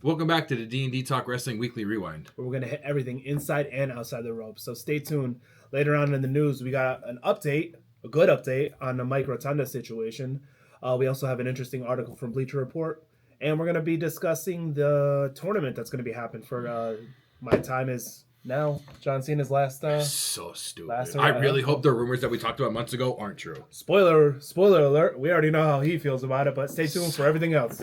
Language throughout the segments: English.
Welcome back to the D&D Talk Wrestling Weekly Rewind. Where we're going to hit everything inside and outside the ropes. So stay tuned. Later on in the news, we got an update, a good update on the Mike Rotunda situation. We also have an interesting article from Bleacher Report. And we're going to be discussing the tournament that's going to be happening for My Time Is Now. John Cena's last... so stupid. I really hope the rumors that we talked about months ago aren't true. Spoiler alert. We already know how he feels about it, but stay tuned for everything else.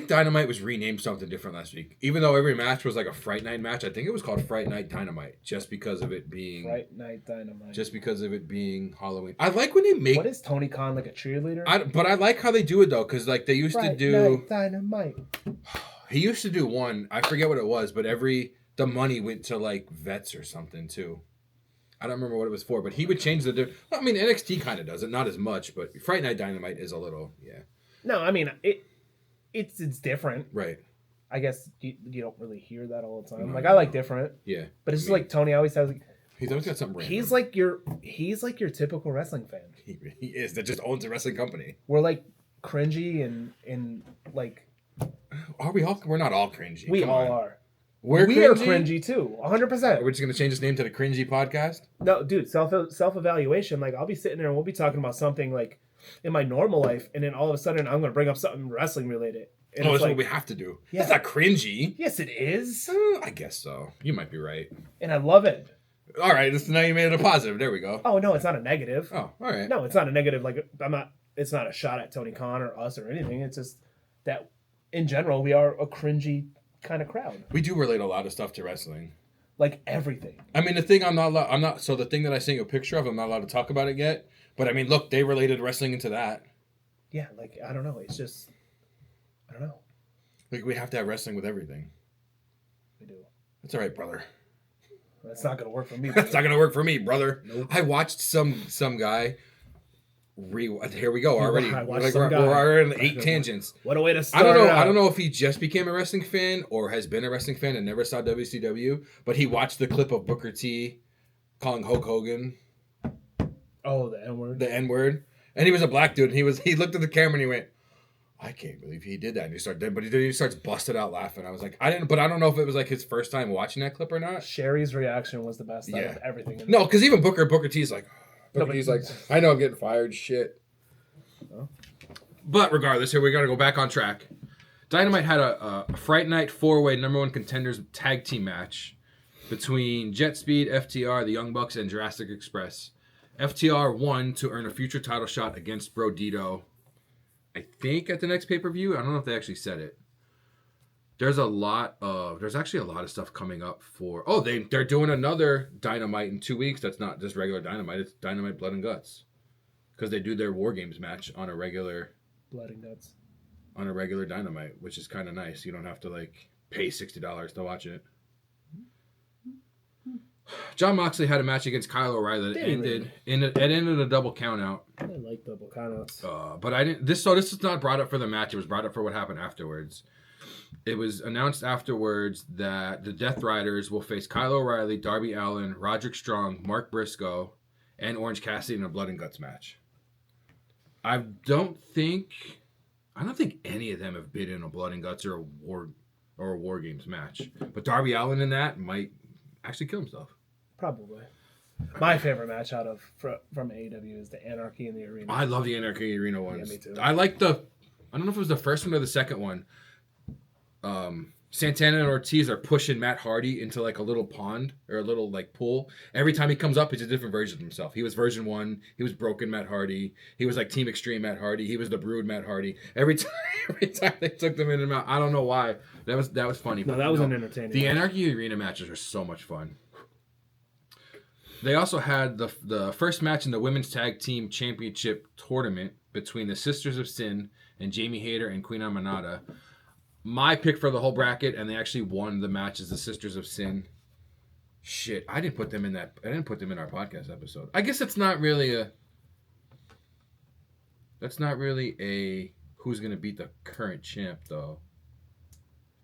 Dynamite was renamed something different last week. Even though every match was like a Fright Night match, I think it was called Fright Night Dynamite just because of it being Fright Night Dynamite. Just because of it being Halloween. I like when they make. What is Tony Khan, like a cheerleader? But I like how they do it though, because like they used to do Fright Night Dynamite. He used to do one. I forget what it was, but the money went to like vets or something too. I don't remember what it was for, but he would change the. I mean, NXT kind of does it, not as much, but Fright Night Dynamite is a little No, I mean It's different. Right. I guess you don't really hear that all the time. No, like, I like different. Yeah. But it's just like Tony always has... He's always got something random. He's like your typical wrestling fan. He is. That just owns a wrestling company. We're like cringy and like... Are we all... We're not all cringy. We all are. We are cringy too. 100%. Are we just going to change his name to the Cringy Podcast? No, dude. Self-evaluation. Like, I'll be sitting there and we'll be talking about something like... in my normal life, and then all of a sudden I'm going to bring up something wrestling related. And that's like, what we have to do. Yeah. It's not cringy. Yes, it is. I guess so. You might be right. And I love it. All right, now you made it a positive. There we go. Oh, no, it's not a negative. Oh, all right. No, it's not a negative. Like, it's not a shot at Tony Khan or us or anything. It's just that, in general, we are a cringy kind of crowd. We do relate a lot of stuff to wrestling. Like, everything. I mean, the thing so the thing that I seen a picture of, I'm not allowed to talk about it yet. But I mean, look, they related wrestling into that. Yeah, like, I don't know. It's just, I don't know. Like, we have to have wrestling with everything. We do. That's all right, brother. That's not going to work for me. That's not going to work for me, brother. Nope. I watched some guy. Here we go already. We're already in 8 tangents. What a way to start. I don't know if he just became a wrestling fan or has been a wrestling fan and never saw WCW, but he watched the clip of Booker T calling Hulk Hogan. Oh, the N-word. The N-word. And he was a black dude, and he looked at the camera and he went, I can't believe he did that. And he starts busted out laughing. I was like, I don't know if it was like his first time watching that clip or not. Sherry's reaction was the best out of everything. No, because even Booker T's like, I know I'm getting fired, shit. Oh. But regardless, here we got to go back on track. Dynamite had a Fright Night 4-way number 1 contenders tag team match between Jet Speed, FTR, the Young Bucks, and Jurassic Express. FTR won to earn a future title shot against Brodito, I think, at the next pay-per-view. I don't know if they actually said it. There's actually a lot of stuff coming up for... Oh, they're doing another Dynamite in 2 weeks. That's not just regular Dynamite. It's Dynamite Blood and Guts. Because they do their War Games match on a regular... Blood and Guts. On a regular Dynamite, which is kind of nice. You don't have to, like, pay $60 to watch it. John Moxley had a match against Kyle O'Reilly that ended a double countout. I like double countouts. But I didn't. This is not brought up for the match. It was brought up for what happened afterwards. It was announced afterwards that the Death Riders will face Kyle O'Reilly, Darby Allin, Roderick Strong, Mark Briscoe, and Orange Cassidy in a Blood and Guts match. I don't think any of them have been in a Blood and Guts or a War Games match. But Darby Allin in that might actually kill himself. Probably. My favorite match from AEW is the Anarchy in the Arena. I love the Anarchy in the Arena ones. Yeah, me too. I like I don't know if it was the first one or the second one. Santana and Ortiz are pushing Matt Hardy into like a little pond or a little like pool. Every time he comes up, he's a different version of himself. He was version 1. He was broken Matt Hardy. He was like Team Extreme Matt Hardy. He was the Brood Matt Hardy. Every time they took them in and out, I don't know why. That was funny. No, that was an entertaining. The Anarchy Arena matches are so much fun. They also had the first match in the Women's Tag Team Championship tournament between the Sisters of Sin and Jamie Hayter and Queen Amanada. My pick for the whole bracket, and they actually won the match, is the Sisters of Sin. Shit, I didn't put them in our podcast episode. I guess that's not really a who's gonna beat the current champ though.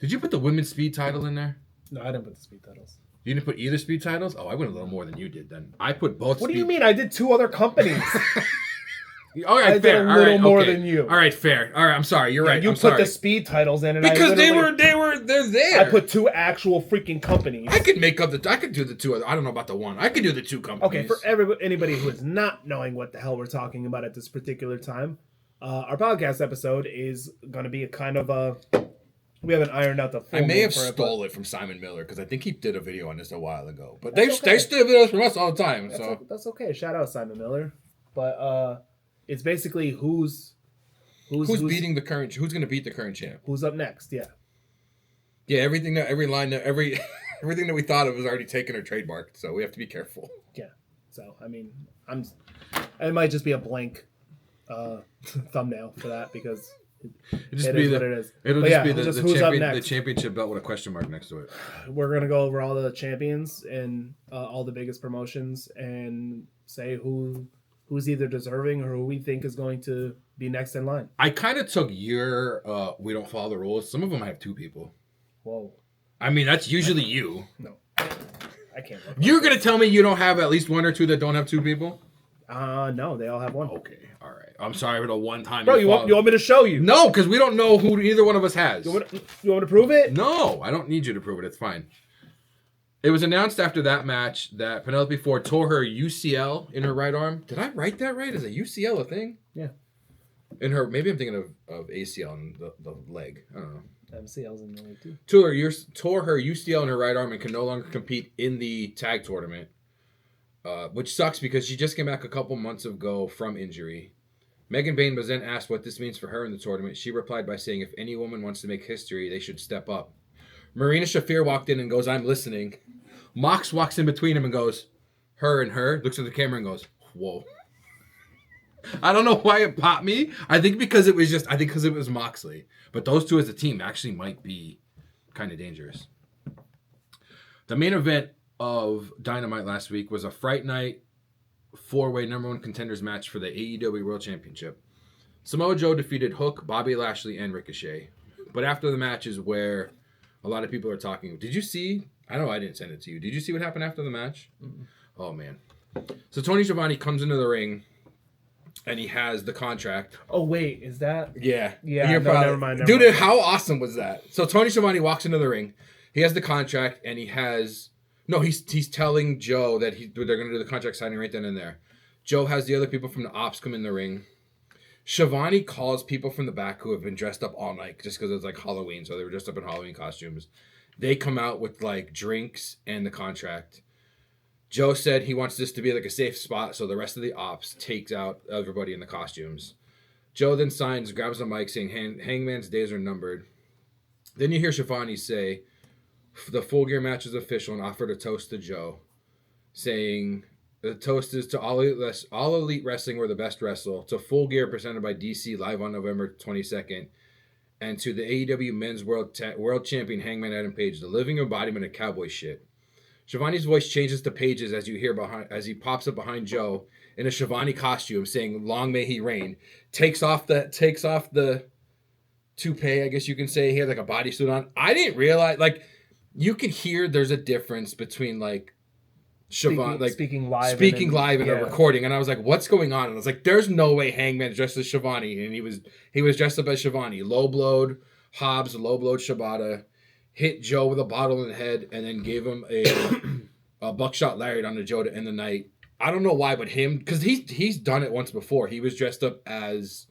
Did you put the women's speed title in there? No, I didn't put the speed titles. You didn't put either speed titles? Oh, I went a little more than you did then. I put both. What do you mean? I did 2 other companies. All right, I fair. did a little right, more okay. than you. All right, fair. All right, I'm sorry. You're right. You I'm put sorry. the speed titles in, and because they're there. I put 2 actual freaking companies. I could make up I could do the 2 other. I don't know about the one. I could do the 2 companies. Okay, for anybody who is not knowing what the hell we're talking about at this particular time, our podcast episode is going to be a kind of a. We haven't ironed out the full I may have for stole it from Simon Miller because I think he did a video on this a while ago. But That's okay. they steal videos from us all the time. So That's okay. Shout out Simon Miller. But it's basically who's beating the current? Who's going to beat the current champ? Who's up next? Yeah. Yeah, everything that everything that we thought of was already taken or trademarked. So we have to be careful. Yeah. So I mean, it might just be a blank thumbnail for that because. It'll just be the championship belt with a question mark next to it. We're gonna go over all the champions and all the biggest promotions and say who's either deserving or who we think is going to be next in line. I kind of took your we don't follow the rules. Some of them have 2 people. Whoa. I mean, that's usually you. No, I can't. You're gonna tell me you don't have at least 1 or 2 that don't have 2 people? No, they all have 1. Okay, all right. I'm sorry for the one time. Bro, you want me to show you? No, because we don't know who either one of us has. You want me to prove it? No, I don't need you to prove it. It's fine. It was announced after that match that Penelope Ford tore her UCL in her right arm. Did I write that right? Is a UCL a thing? Yeah. In her, maybe I'm thinking of ACL in the leg. I don't know. MCL's in the leg too. Tore her UCL in her right arm and can no longer compete in the tag tournament. Which sucks because she just came back a couple months ago from injury. Megan Bain was then asked what this means for her in the tournament. She replied by saying, if any woman wants to make history, they should step up. Marina Shafir walked in and goes, I'm listening. Mox walks in between him and goes, her and her, looks at the camera and goes, whoa. I don't know why it popped me. I think because it was Moxley. But those 2 as a team actually might be kind of dangerous. The main event of Dynamite last week was a Fright Night 4-way number 1 contenders match for the AEW World Championship. Samoa Joe defeated Hook, Bobby Lashley, and Ricochet. But after the match is where a lot of people are talking. Did you see? I know I didn't send it to you. Did you see what happened after the match? Mm-hmm. Oh, man. So Tony Schiavone comes into the ring, and he has the contract. Oh, wait. Is that? Yeah. Yeah, never mind. Dude, how awesome was that? So Tony Schiavone walks into the ring. He has the contract, and he has... No, he's telling Joe that they're going to do the contract signing right then and there. Joe has the other people from the ops come in the ring. Schiavone calls people from the back who have been dressed up all night just because it's like Halloween, so they were dressed up in Halloween costumes. They come out with like drinks and the contract. Joe said he wants this to be like a safe spot, so the rest of the ops takes out everybody in the costumes. Joe then grabs the mic saying Hangman's days are numbered. Then you hear Schiavone say, the Full Gear match is official and offered a toast to Joe, saying the toast is to all elite wrestling where the best wrestle, to Full Gear presented by DC live on November 22nd, and to the AEW Men's World Champion Hangman Adam Page, the living embodiment of cowboy shit. Schiavone's voice changes to Page's as he pops up behind Joe in a Schiavone costume saying long may he reign. Takes off the toupee, I guess you can say. He had like a bodysuit on. I didn't realize, like, you can hear there's a difference between like Schiavone speaking live and a recording, and I was like, what's going on? And I was like, there's no way Hangman's dressed as Schiavone, and he was dressed up as Schiavone. Low blowed Hobbs, low blowed Shibata, hit Joe with a bottle in the head, and then gave him a buckshot lariat onto Joe to end the night. I don't know why, but him, because he's done it once before. He was dressed up as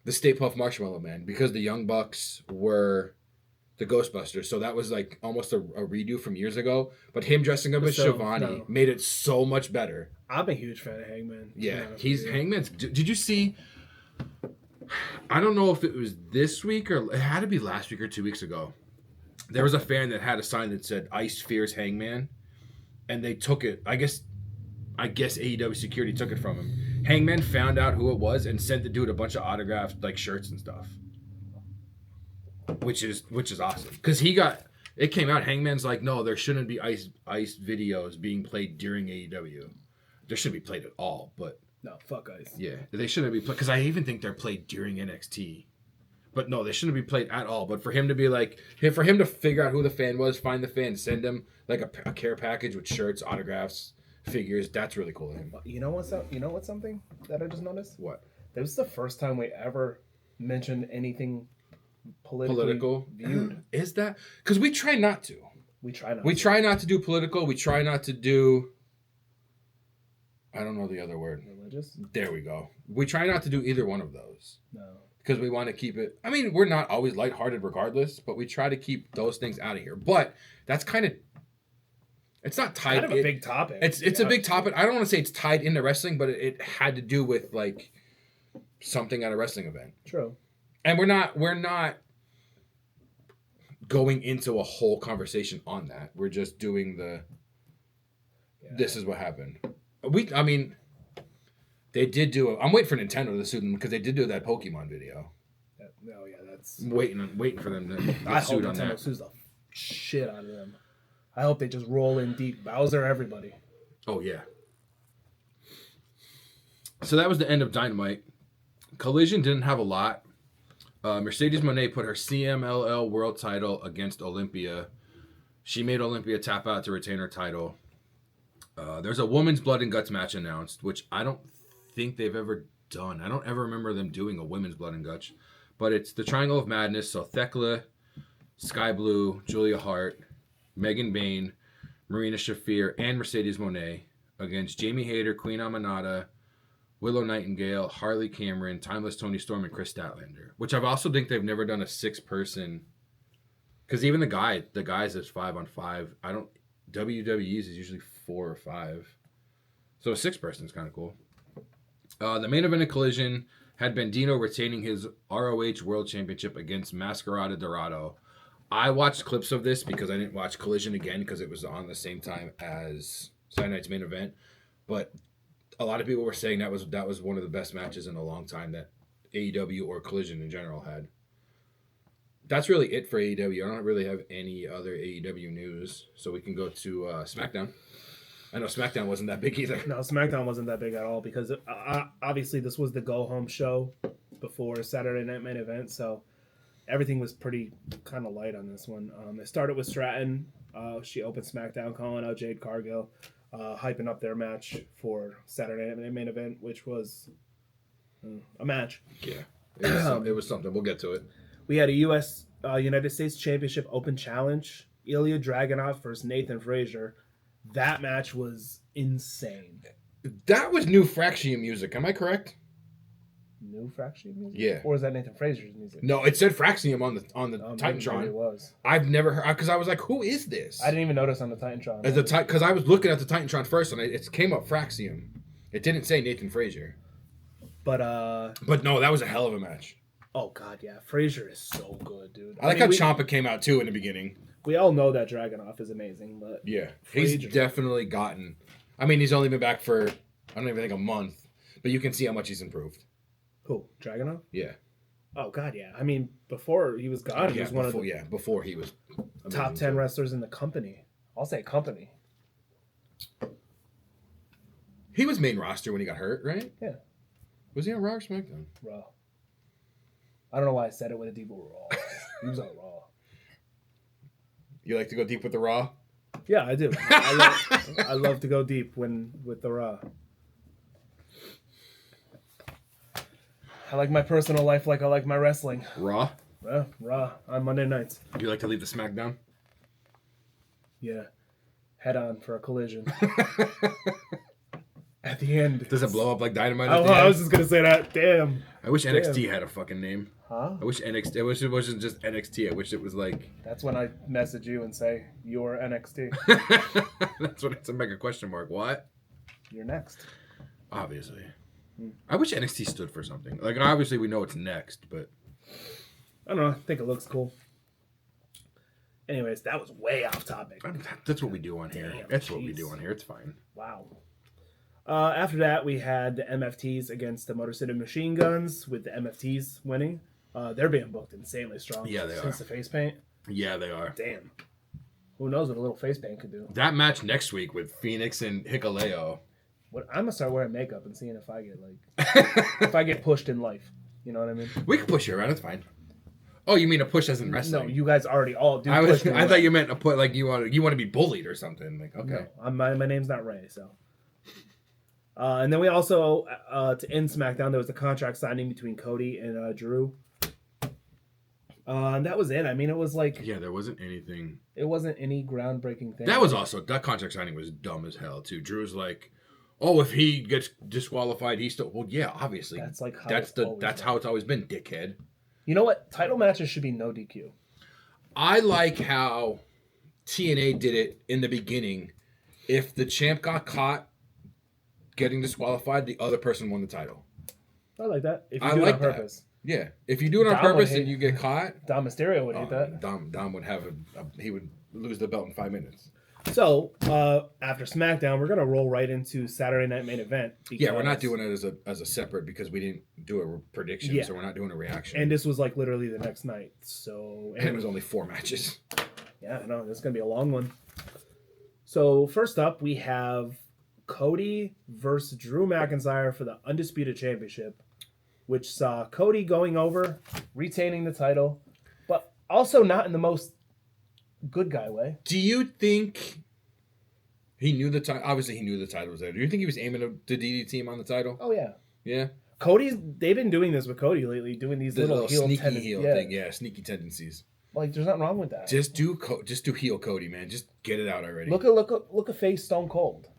the Stay Puft Marshmallow Man because the Young Bucks were the Ghostbusters. So that was like almost a redo from years ago. But him dressing up as Schiavone made it so much better. I'm a huge fan of Hangman. Yeah, Hangman's. Did you see? I don't know if it was this week or it had to be last week or 2 weeks ago. There was a fan that had a sign that said "Ice fears Hangman," and they took it. I guess AEW security took it from him. Hangman found out who it was and sent the dude a bunch of autographed like shirts and stuff. Which is awesome because it came out. Hangman's like, no, there shouldn't be ice videos being played during AEW. There should be played at all, but no, fuck ice. Yeah, they shouldn't be played because I even think they're played during NXT, But no, they shouldn't be played at all. But for him to be like, for him to figure out who the fan was, find the fan, send him like a care package with shirts, autographs, figures, that's really cool of him. You know what's something that I just noticed? What? That was the first time we ever mentioned anything political viewed. Is that? Because we try not to. We try not. We try not to do political. We try not to do. I don't know the other word. Religious? There we go. We try not to do either one of those. No. Because we want to keep it. I mean, we're not always lighthearted regardless, but we try to keep those things out of here. But that's kind of. It's not tied. Kind of a big topic. It's a big topic. I don't want to say it's tied into wrestling, but it had to do with like something at a wrestling event. True. And we're not going into a whole conversation on that. We're just doing the. Yeah. This is what happened. I mean, they did do. I'm waiting for Nintendo to sue them because they did do that Pokemon video. Oh yeah, that's waiting for them to get I hope sued on Nintendo that. sues the shit out of them. I hope they just roll in deep. Bowser, everybody. Oh yeah. So that was the end of Dynamite. Collision didn't have a lot. Mercedes Moné put her CMLL world title against Olympia. She made Olympia tap out to retain her title. There's a women's blood and guts match announced, which I don't think they've ever done. I don't ever remember them doing a women's blood and guts. But it's the Triangle of Madness. So Thekla, Sky Blue, Julia Hart, Megan Bain, Marina Shafir, and Mercedes Moné against Jamie Hayter, Queen Amanada, Willow Nightingale, Harley Cameron, Timeless Tony Storm, and Chris Statlander. Which I also think they've never done a 6-person. Because even the guys is 5-on-5. WWE's is usually 4 or 5. So a 6-person is kind of cool. The main event of Collision had Bandino retaining his ROH World Championship against Mascarada Dorado. I watched clips of this because I didn't watch Collision again because it was on the same time as Saturday Night's main event. But a lot of people were saying that was one of the best matches in a long time that AEW or Collision in general had. That's really it for AEW. I don't really have any other AEW news, so we can go to SmackDown. I know SmackDown wasn't that big either. No, SmackDown wasn't that big at all because obviously this was the go-home show before Saturday Night Main Event, so everything was pretty kind of light on this one. It started with Stratton. She opened SmackDown calling out Jade Cargill, hyping up their match for Saturday Night Main Event, which was a match. Yeah, it was something. We'll get to it. We had a United States Championship Open Challenge. Ilya Dragunov versus Nathan Frazier. That match was insane. That was new Fraction music. Am I correct? New Fraction music? Yeah. Or is that Nathan Frazier's music? No, it said Fraxium on the Titantron. Maybe it was. I've never heard because I was like, "Who is this?" I didn't even notice on the Titantron. Because I was looking at the Titantron first, and it came up Fraxium. It didn't say Nathan Frazier. But no, that was a hell of a match. Oh god, yeah, Frazier is so good, dude. I like how Ciampa came out too in the beginning. We all know that Dragunov is amazing, but yeah, Frazier. He's definitely gotten. I mean, he's only been back for I don't even think a month, but you can see how much he's improved. Who? Dragunov? Yeah. Oh god, yeah. I mean, before he was gone, he was one of the before he was top 10 wrestlers in the company. I'll say company. He was main roster when he got hurt, right? Yeah. Was he on Raw or SmackDown? Raw. I don't know why I said it with a deep Raw. He was on Raw. You like to go deep with the Raw? Yeah, I do. I love to go deep with the Raw. I like my personal life like I like my wrestling. Raw? Raw on Monday nights. Do you like to leave the SmackDown? Yeah. Head on for a collision. At the end. Does it blow up like Dynamite? I was just going to say that. Damn. I wish NXT had a fucking name. Huh? I wish it wasn't just NXT. I wish it was like... That's when I message you and say, you're NXT. That's when it's a mega question mark. What? You're next. Obviously. I wish NXT stood for something. Like, obviously we know it's next, but... I don't know. I think it looks cool. Anyways, that was way off topic. That's what we do on here. That's what we do on here. It's fine. Wow. After that, we had the MFTs against the Motor City Machine Guns, with the MFTs winning. They're being booked insanely strong. Yeah, they since are. the face paint. Yeah, they are. Damn. Who knows what a little face paint could do? That match next week with Phoenix and Hikuleo. I'm gonna start wearing makeup and seeing if I get if I get pushed in life. You know what I mean? We can push you around. It's fine. Oh, you mean a push as in wrestling? No, you guys already all do. I push me thought away. you meant a put like you want to be bullied or something. Like okay. No, my name's not Ray, so. And then we also, to end SmackDown, there was a contract signing between Cody and Drew. And that was it. I mean, it was like... Yeah, there wasn't anything... It wasn't any groundbreaking thing. That contract signing was dumb as hell, too. Drew's like, oh, if he gets disqualified, he's still... Well, yeah, obviously. That's like how that's how it's always been, dickhead. You know what? Title matches should be no DQ. I like how TNA did it in the beginning. If the champ got caught getting disqualified, the other person won the title. I like that. If you do it on purpose. That. Yeah, if you do it on purpose and you get caught, Dom Mysterio would hate that. Dom would have he would lose the belt in 5 minutes. So after SmackDown, we're gonna roll right into Saturday Night Main Event. Yeah, we're not doing it as a separate because we didn't do a prediction, so we're not doing a reaction. And this was like literally the next night, so and it was only 4 matches. Yeah, no, this is gonna be a long one. So first up, we have Cody versus Drew McIntyre for the Undisputed Championship, which saw Cody going over, retaining the title, but also not in the most good guy way. Do you think he knew the title? Obviously, he knew the title was there. Do you think he was aiming to DDT him on the title? Oh, yeah. Yeah? They've been doing this with Cody lately, doing these little heel sneaky heel thing. Yeah, sneaky tendencies. Like, there's nothing wrong with that. Just do heel Cody, man. Just get it out already. Look at face Stone Cold.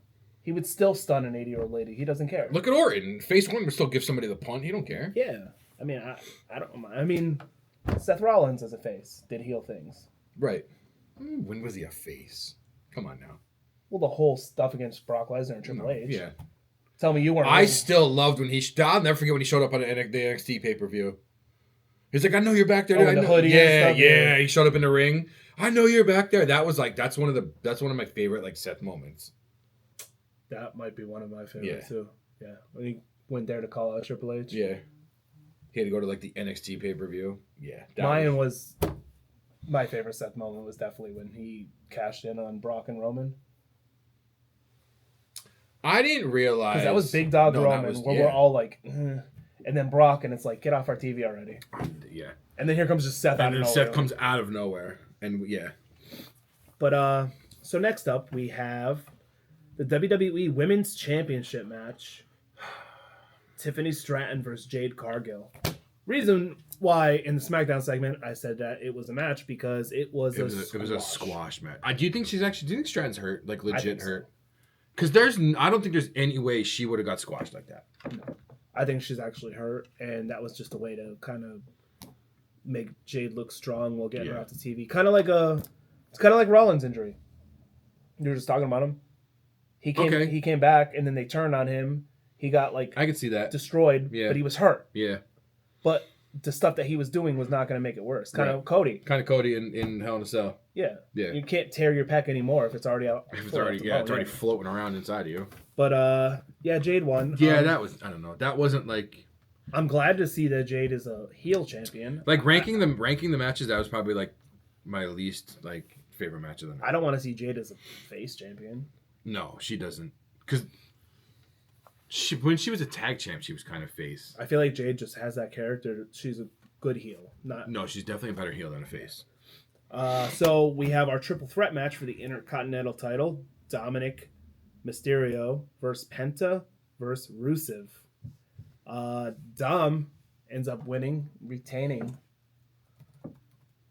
He would still stun an 80-year-old lady. He doesn't care. Look at Orton. Face one would still give somebody the punt. He don't care. Yeah. I mean, I don't. I mean, Seth Rollins as a face did heel things. Right. When was he a face? Come on now. Well, the whole stuff against Brock Lesnar and Triple H. Yeah. Tell me you weren't. I still loved when I'll never forget when he showed up on the NXT pay-per-view. He's like, I know you're back there. Oh, the hoodie and stuff, yeah. He showed up in the ring. I know you're back there. That was like that's one of my favorite like Seth moments. That might be one of my favorites too. Yeah, when he went there to call out Triple H. Yeah, he had to go to like the NXT pay-per-view. Yeah, my favorite Seth moment was definitely when he cashed in on Brock and Roman. I didn't realize because that was Big Dog Roman, where we're all like, and then Brock, and it's like, get off our TV already. Yeah, and then here comes just Seth out of nowhere. Seth comes out of nowhere, and yeah. But so next up we have the WWE Women's Championship match. Tiffany Stratton versus Jade Cargill. Reason why in the SmackDown segment I said that it was a match because it was a squash match. Do you think Stratton's hurt? Like legit hurt? So. Because I don't think there's any way she would have got squashed like that. No. I think she's actually hurt, and that was just a way to kind of make Jade look strong while getting her off the TV. It's kind of like Rollins' injury. You were just talking about him. He came back, and then they turned on him. He got I could see that destroyed, but he was hurt. Yeah, but the stuff that he was doing was not going to make it worse. Kind of Cody in Hell in a Cell. Yeah. You can't tear your pec anymore if it's already out. If it's already floating around inside of you. But Jade won. Yeah, that was I don't know. That wasn't like. I'm glad to see that Jade is a heel champion. Like ranking the matches, that was probably like my least like favorite match of the night. I don't want to see Jade as a face champion. No, she doesn't. Because when she was a tag champ, she was kind of face. I feel like Jade just has that character. She's a good heel. No, she's definitely a better heel than a face. So we have our triple threat match for the Intercontinental title. Dominic Mysterio versus Penta versus Rusev. Dom ends up winning, retaining.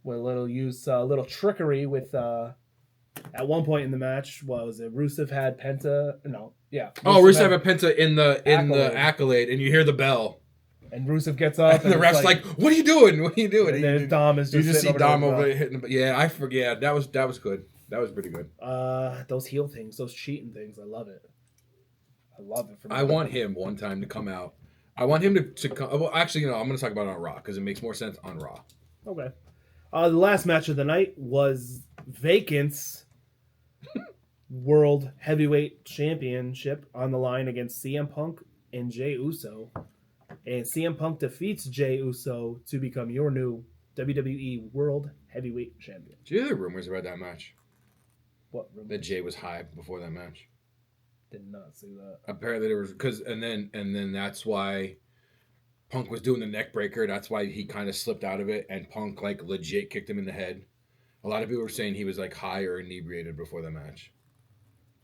With a little trickery with... at one point in the match, what was it? Rusev had Penta. No, yeah. Rusev had Penta in the accolade, and you hear the bell, and Rusev gets up, and the ref's like, "What are you doing? What are you doing?" And then Dom is just you just see Dom over there hitting. Yeah, I forget. That was good. That was pretty good. Those heel things, those cheating things, I love it. I love it. I want him one time to come out. I want him to come. Well, actually, I'm going to talk about it on Raw because it makes more sense on Raw. Okay. The last match of the night was Vacant's World Heavyweight Championship on the line against CM Punk and Jey Uso. And CM Punk defeats Jey Uso to become your new WWE World Heavyweight Champion. Did you hear the rumors about that match? What rumors? That Jey was high before that match. Did not see that. Apparently there was and then that's why Punk was doing the neck breaker. That's why he kind of slipped out of it, and Punk like legit kicked him in the head. A lot of people were saying he was like high or inebriated before the match.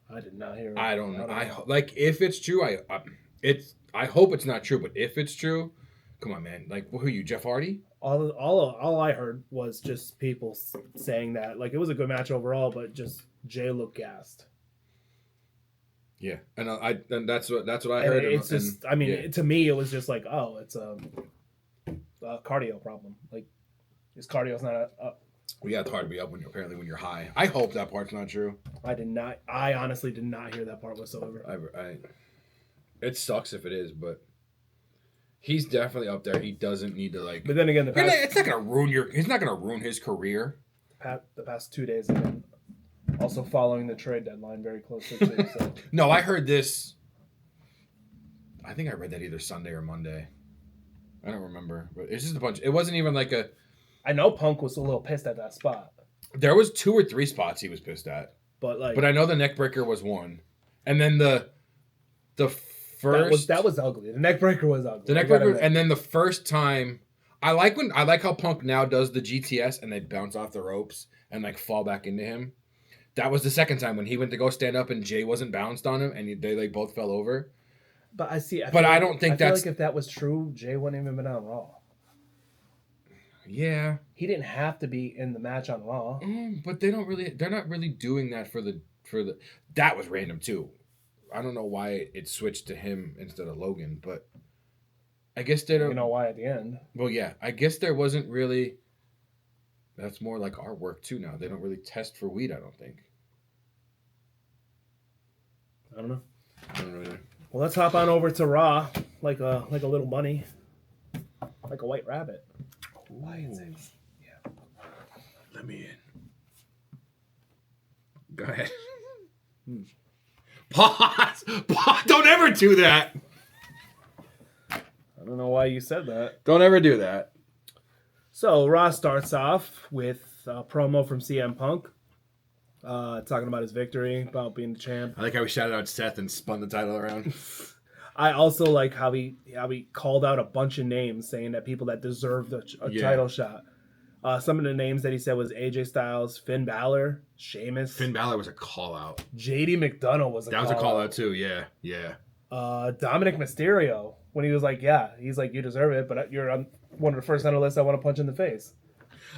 I did not hear. I don't know. Like if it's true, I hope it's not true. But if it's true, come on, man. Like who are you, Jeff Hardy? All I heard was just people saying that like it was a good match overall, but just Jay looked gassed. Yeah, and that's what I heard. It's just, I mean, to me, it was just like, oh, it's a cardio problem. Like his cardio's not up. Well, yeah, it's hard to be up when you're high. I hope that part's not true. I honestly did not hear that part whatsoever. It sucks if it is, but he's definitely up there. He doesn't need to like. But then again, it's not gonna ruin He's not gonna ruin his career. The past 2 days, have been also following the trade deadline very closely too. So. No, I heard this. I think I read that either Sunday or Monday. I don't remember, but it's just a bunch. It wasn't even like a. I know Punk was a little pissed at that spot. There was 2 or 3 spots he was pissed at. But I know the neck breaker was one, and then the first that was ugly. The neck breaker was ugly. The neck breaker, and then the first time I like how Punk now does the GTS and they bounce off the ropes and like fall back into him. That was the second time when he went to go stand up and Jay wasn't bounced on him and they like both fell over. But I see. I don't think that's like if that was true, Jay wouldn't even been on Raw. Yeah, he didn't have to be in the match on Raw. But they're not really doing that for the. That was random too. I don't know why it switched to him instead of Logan, but I guess they don't. You know why at the end? Well, yeah, I guess there wasn't really. That's more like our work too now. They don't really test for weed. I don't think. I don't know. I don't know either. Well, let's hop on over to Raw, like a little bunny, like a white rabbit. Lions. Yeah. Let me in. Go ahead. Pause. Don't ever do that. I don't know why you said that. Don't ever do that. So Raw starts off with a promo from CM Punk, talking about his victory, about being the champ. I like how he shouted out Seth and spun the title around. I also like how he called out a bunch of names, saying that people that deserved a title shot. Some of the names that he said was AJ Styles, Finn Balor, Sheamus. Finn Balor was a call out. JD McDonough was a call out. That was a call out too. Yeah, yeah. Dominic Mysterio, when he was like, "Yeah," he's like, "You deserve it," but you're on one of the first on the list I want to punch in the face.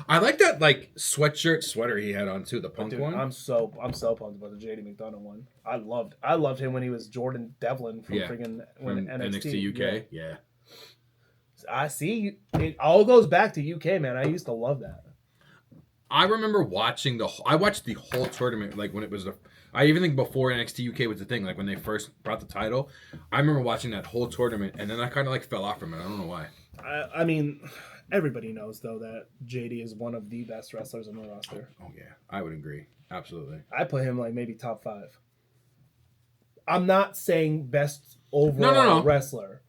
I like that like sweater he had on too, the Punk one. I'm so pumped about the JD McDonough one. I loved him when he was Jordan Devlin from freaking NXT UK. Yeah. I see. It all goes back to UK, man. I used to love that. I remember watching I watched the whole tournament, like when it was I even think before NXT UK was the thing, like when they first brought the title. I remember watching that whole tournament, and then I kind of like fell off from it. I don't know why. I mean, everybody knows though that JD is one of the best wrestlers on the roster. Oh yeah, I would agree. Absolutely. I put him like maybe top 5. I'm not saying best overall wrestler.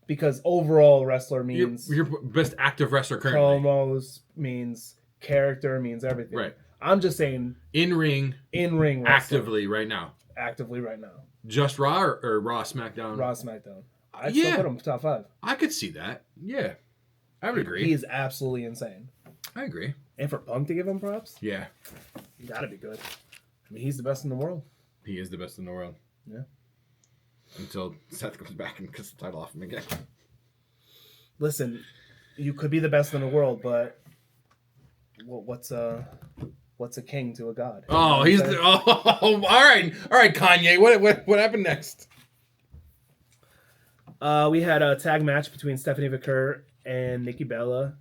Because overall wrestler means... Your best active wrestler currently. Promos means character, means everything. Right. I'm just saying... In-ring wrestler. Actively right now. Just Raw or Raw SmackDown? Raw SmackDown. I'd still put him top 5. I could see that. Yeah. I would agree. He is absolutely insane. I agree. And for Punk to give him props? Yeah. You gotta be good. I mean, he's the best in the world. He is the best in the world. Yeah. Until Seth comes back and cuts the title off him again. Listen, you could be the best in the world, but what's a king to a god? Oh, he's all right, Kanye. What happened next? We had a tag match between Stephanie McCurr and Nikki Bella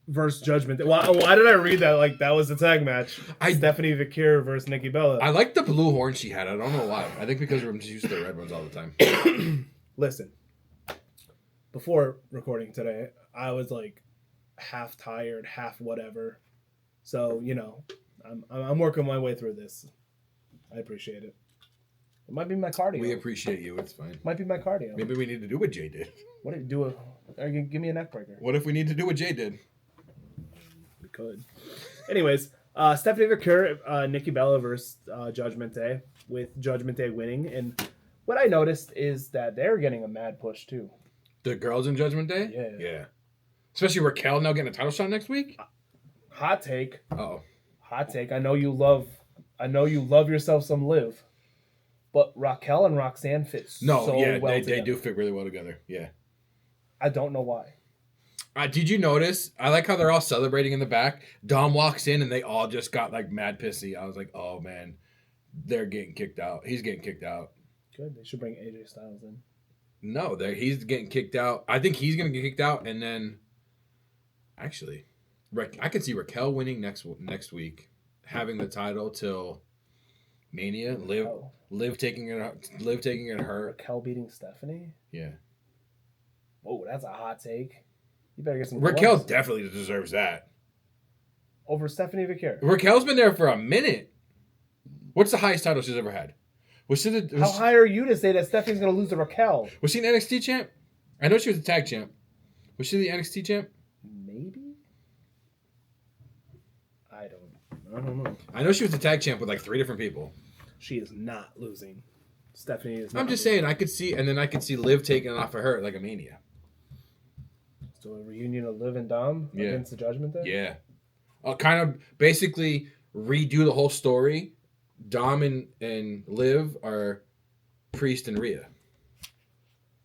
versus Judgment. Why did I read that like that was the tag match? Stephanie McCurr versus Nikki Bella. I like the blue horn she had. I don't know why. I think because we're just used to the red ones all the time. Listen, before recording today, I was like half tired, half whatever. So I'm working my way through this. I appreciate it. It might be my cardio. We appreciate you. It's fine. Might be my cardio. Maybe we need to do what Jay did. What do you do? Are you gonna give me a neck breaker? What if we need to do what Jay did? We could. Anyways, Stephanie McCurr, Nikki Bella versus Judgment Day, with Judgment Day winning. And what I noticed is that they're getting a mad push too. The girls in Judgment Day? Yeah. Yeah. Especially Raquel now getting a title shot next week? Hot take. Uh-oh. Hot take. I know you love yourself some Liv. But Raquel and Roxanne fit well they together. do fit really well together. Yeah. I don't know why. Did you notice? I like how they're all celebrating in the back. Dom walks in and they all just got like mad pissy. I was like, oh man, they're getting kicked out. He's getting kicked out. Good. They should bring AJ Styles in. No, he's getting kicked out. I think he's going to get kicked out. And then, actually, I could see Raquel winning next week, having the title till Mania. Liv taking it her. Raquel beating Stephanie? Yeah. Oh, that's a hot take. You better get some Raquel gloves. definitely deserves that. Over Stephanie Vicaire. Raquel's been there for a minute. What's the highest title she's ever had? How high are you to say that Stephanie's going to lose to Raquel? Was she an NXT champ? I know she was a tag champ. Was she the NXT champ? Maybe. I don't know. I know she was the tag champ with like 3 different people. She is not losing. Stephanie is. I'm just saying, I could see Liv taking it off of her like a Mania. So a reunion of Liv and Dom against the Judgment Day? Yeah. I'll kind of basically redo the whole story. Dom and Liv are Priest and Rhea.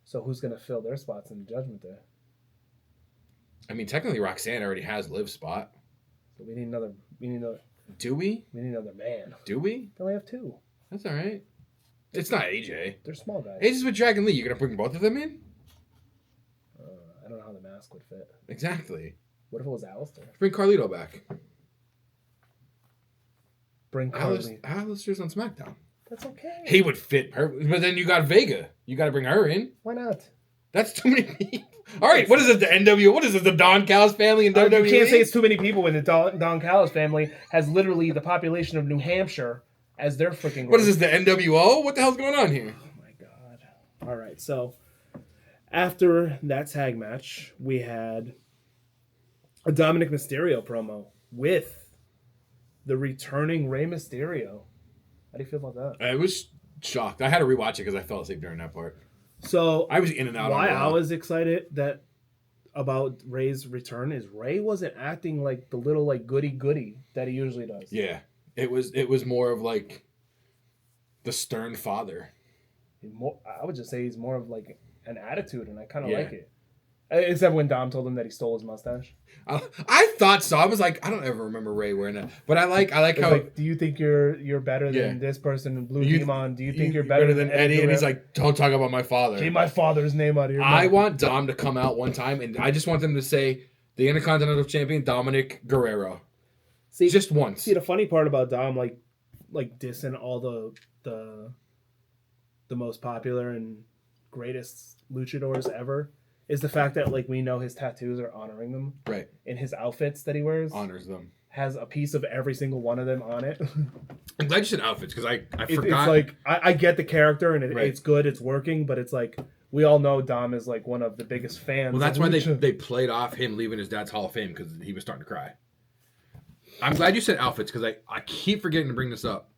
So who's going to fill their spots in the Judgment Day? I mean, technically Roxanne already has Liv's spot. So we need another. Do we? We need another man. Do we? They only have 2. That's all right. It's not AJ. They're small guys. AJ's with Dragon Lee. You're going to bring both of them in? I don't know how the mask would fit. Exactly. What if it was Alistair? Bring Carlito back. Bring Carlito. Alistair's on SmackDown. That's okay. He would fit perfectly. But then you got Vega. You got to bring her in. Why not? That's too many people. All right, what is it? The NW? What is it? The Don Callis family in WWE? You can't say it's too many people when the Don Callis family has literally the population of New Hampshire as their freaking. What is this? The NWO? What the hell's going on here? Oh my god! All right, so after that tag match, we had a Dominic Mysterio promo with the returning Rey Mysterio. How do you feel about that? I was shocked. I had to rewatch it because I fell asleep during that part. So I was in and out. Why I was excited about Rey's return is Rey wasn't acting like the little like goody that he usually does. Yeah, it was more of like the stern father. I would just say he's more of like an attitude, and I kind of like it. Except when Dom told him that he stole his mustache. I thought so. I was like, I don't ever remember Rey wearing that. But I like how. Like, do you think you're better than this person in Blue Demon? Do you think you're better than Eddie? And he's like, don't talk about my father. Get my father's name out of your mouth. I want Dom to come out one time, and I just want them to say the Intercontinental Champion Dominic Guerrero. See, just once. See, the funny part about Dom, like dissing all the most popular and greatest luchadors ever, is the fact that like we know his tattoos are honoring them. Right. In his outfits that he wears. Honors them. Has a piece of every single one of them on it. I'm glad you said outfits because I forgot. It's like I get the character and it's good, it's working, but it's like we all know Dom is like one of the biggest fans. Well, that's why they played off him leaving his dad's Hall of Fame because he was starting to cry. I'm glad you said outfits because I keep forgetting to bring this up.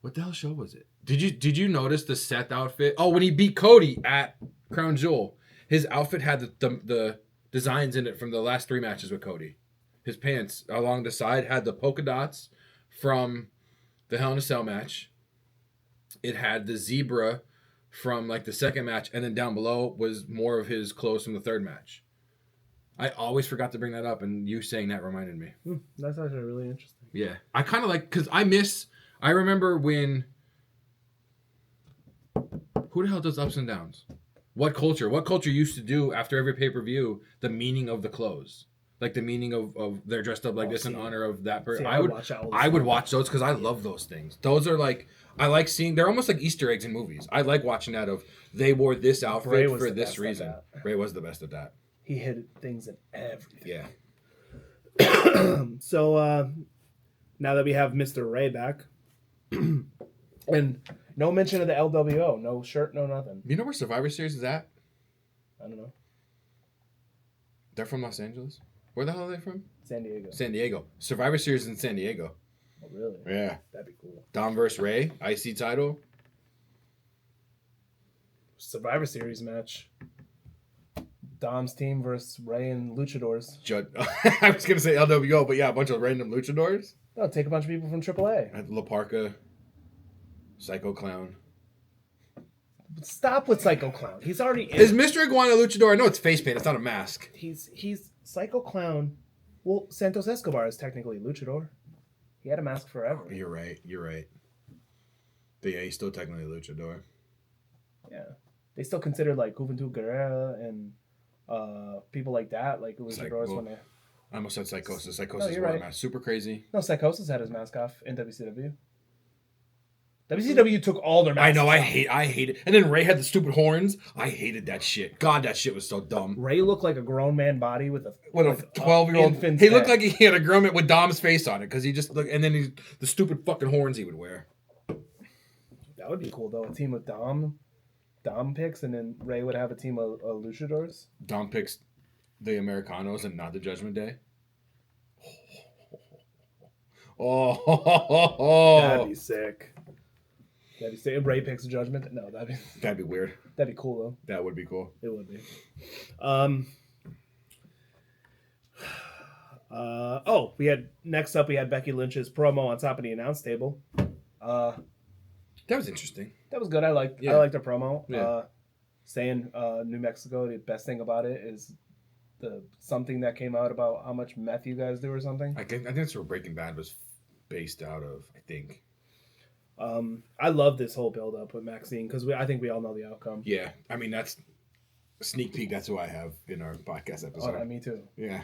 What the hell show was it? Did you notice the Seth outfit? Oh, when he beat Cody at Crown Jewel, his outfit had the designs in it from the last 3 matches with Cody. His pants along the side had the polka dots from the Hell in a Cell match. It had the zebra from like the second match, and then down below was more of his clothes from the 3rd match. I always forgot to bring that up, and you saying that reminded me. That's actually really interesting. Yeah, I kind of like because I remember when. Who the hell does ups and downs? What culture? What culture used to do after every pay-per-view the meaning of the clothes? Like the meaning of they're dressed up like this in honor of that person. I would watch those because I love those things. Those are like I like seeing. They're almost like Easter eggs in movies. I like watching that of they wore this outfit for this reason. Ray was the best at that. He hid things in everything. Yeah. So now that we have Mr. Ray back, and no mention of the LWO, no shirt, no nothing. You know where Survivor Series is at? I don't know. They're from Los Angeles. Where the hell are they from? San Diego. San Diego. Survivor Series is in San Diego. Oh, really? Yeah. That'd be cool. Dom versus Ray, IC title. Survivor Series match. Dom's team versus Ray and Luchadors. I was gonna say LWO, but yeah, a bunch of random luchadors. No, take a bunch of people from AAA. La Parka, Psycho Clown. Stop with Psycho Clown. He's already in. Is Mr. Iguana luchador? I know it's face paint. It's not a mask. He's Psycho Clown. Well, Santos Escobar is technically luchador. He had a mask forever. You're right. But yeah, he's still technically a luchador. Yeah, they still consider like Juventud Guerrera and people like that, like luchadors when they. I almost said Psychosis. Psychosis you're wore a right. mask. Super crazy. No, Psychosis had his mask off in WCW. WCW took all their masks I know. off. I hate it. And then Ray had the stupid horns. I hated that shit. God, that shit was so dumb. Ray looked like a grown man body with a 12-year-old. infant's He looked head. like he had a grown man with Dom's face on it because he just looked. And then the stupid fucking horns he would wear. That would be cool though. A team with Dom picks, and then Ray would have a team of luchadors. Dom picks the Americanos and not the Judgment Day. That'd be sick. Ray picks Judgment. No, That'd be weird. that'd be cool though. That would be cool. It would be. Next up we had Becky Lynch's promo on top of the announce table. That was interesting. That was good. I liked her promo. Yeah. Saying New Mexico, the best thing about it is the something that came out about how much meth you guys do or something. I think that's where Breaking Bad was based out of, I think. I love this whole build up with Maxine because I think we all know the outcome. Yeah. I mean, that's a sneak peek. That's who I have in our podcast episode. Oh, me too. Yeah.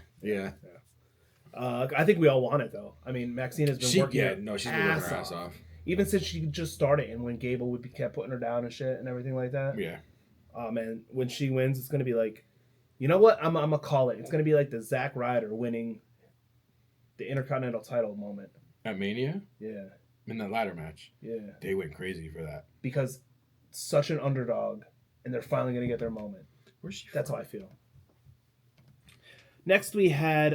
I think we all want it though. I mean, Maxine has been working. She's been working her ass off. Even since she just started, and when Gable kept putting her down and shit and everything like that. Yeah. Oh man, when she wins, it's gonna be like, you know what? I'm gonna call it. It's gonna be like the Zack Ryder winning the Intercontinental title moment. At Mania? Yeah. In that ladder match. Yeah. They went crazy for that. Because such an underdog, and they're finally gonna get their moment. Where's she That's how I feel. Next, we had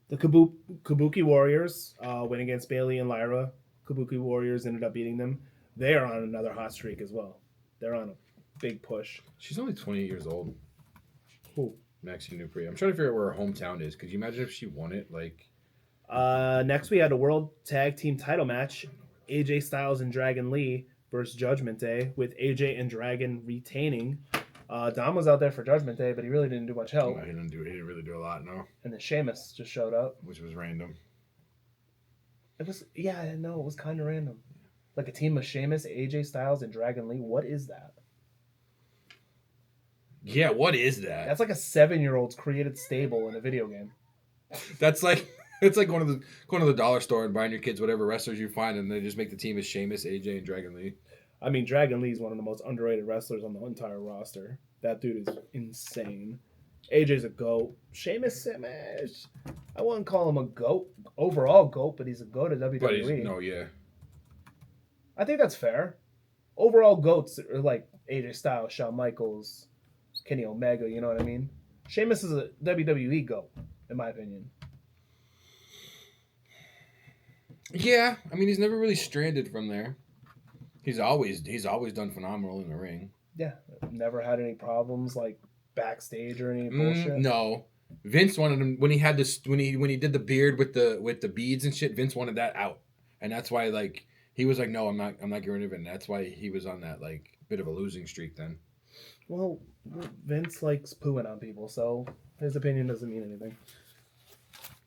the Kabuki Warriors win against Bailey and Lyra. Kabuki Warriors ended up beating them. They are on another hot streak as well. They're on a big push. She's only 28 years old. Who? Maxine Dupree. I'm trying to figure out where her hometown is. Could you imagine if she won it? Like, next, we had a World Tag Team title match. AJ Styles and Dragon Lee versus Judgment Day, with AJ and Dragon retaining. Dom was out there for Judgment Day, but he really didn't do much help. he didn't really do a lot, no. And then Sheamus just showed up. Which was random. It was kind of random. Like a team of Sheamus, AJ Styles, and Dragon Lee. What is that? Yeah, what is that? That's like a 7-year-old's created stable in a video game. That's like it's like going to the dollar store and buying your kids whatever wrestlers you find, and they just make the team as Sheamus, AJ, and Dragon Lee. I mean, Dragon Lee is one of the most underrated wrestlers on the entire roster. That dude is insane. AJ's a GOAT. Sheamus, I wouldn't call him a GOAT, overall GOAT, but he's a GOAT at WWE. But yeah. I think that's fair. Overall GOATs are like AJ Styles, Shawn Michaels, Kenny Omega, you know what I mean? Sheamus is a WWE GOAT, in my opinion. Yeah, I mean, he's never really stranded from there. He's always done phenomenal in the ring. Yeah, never had any problems like backstage or any bullshit. No, Vince wanted him when he had this when he did the beard with the beads and shit. Vince wanted that out, and that's why like he was like, no, I'm not getting rid of it. And that's why he was on that like bit of a losing streak then. Well, Vince likes pooing on people, so his opinion doesn't mean anything.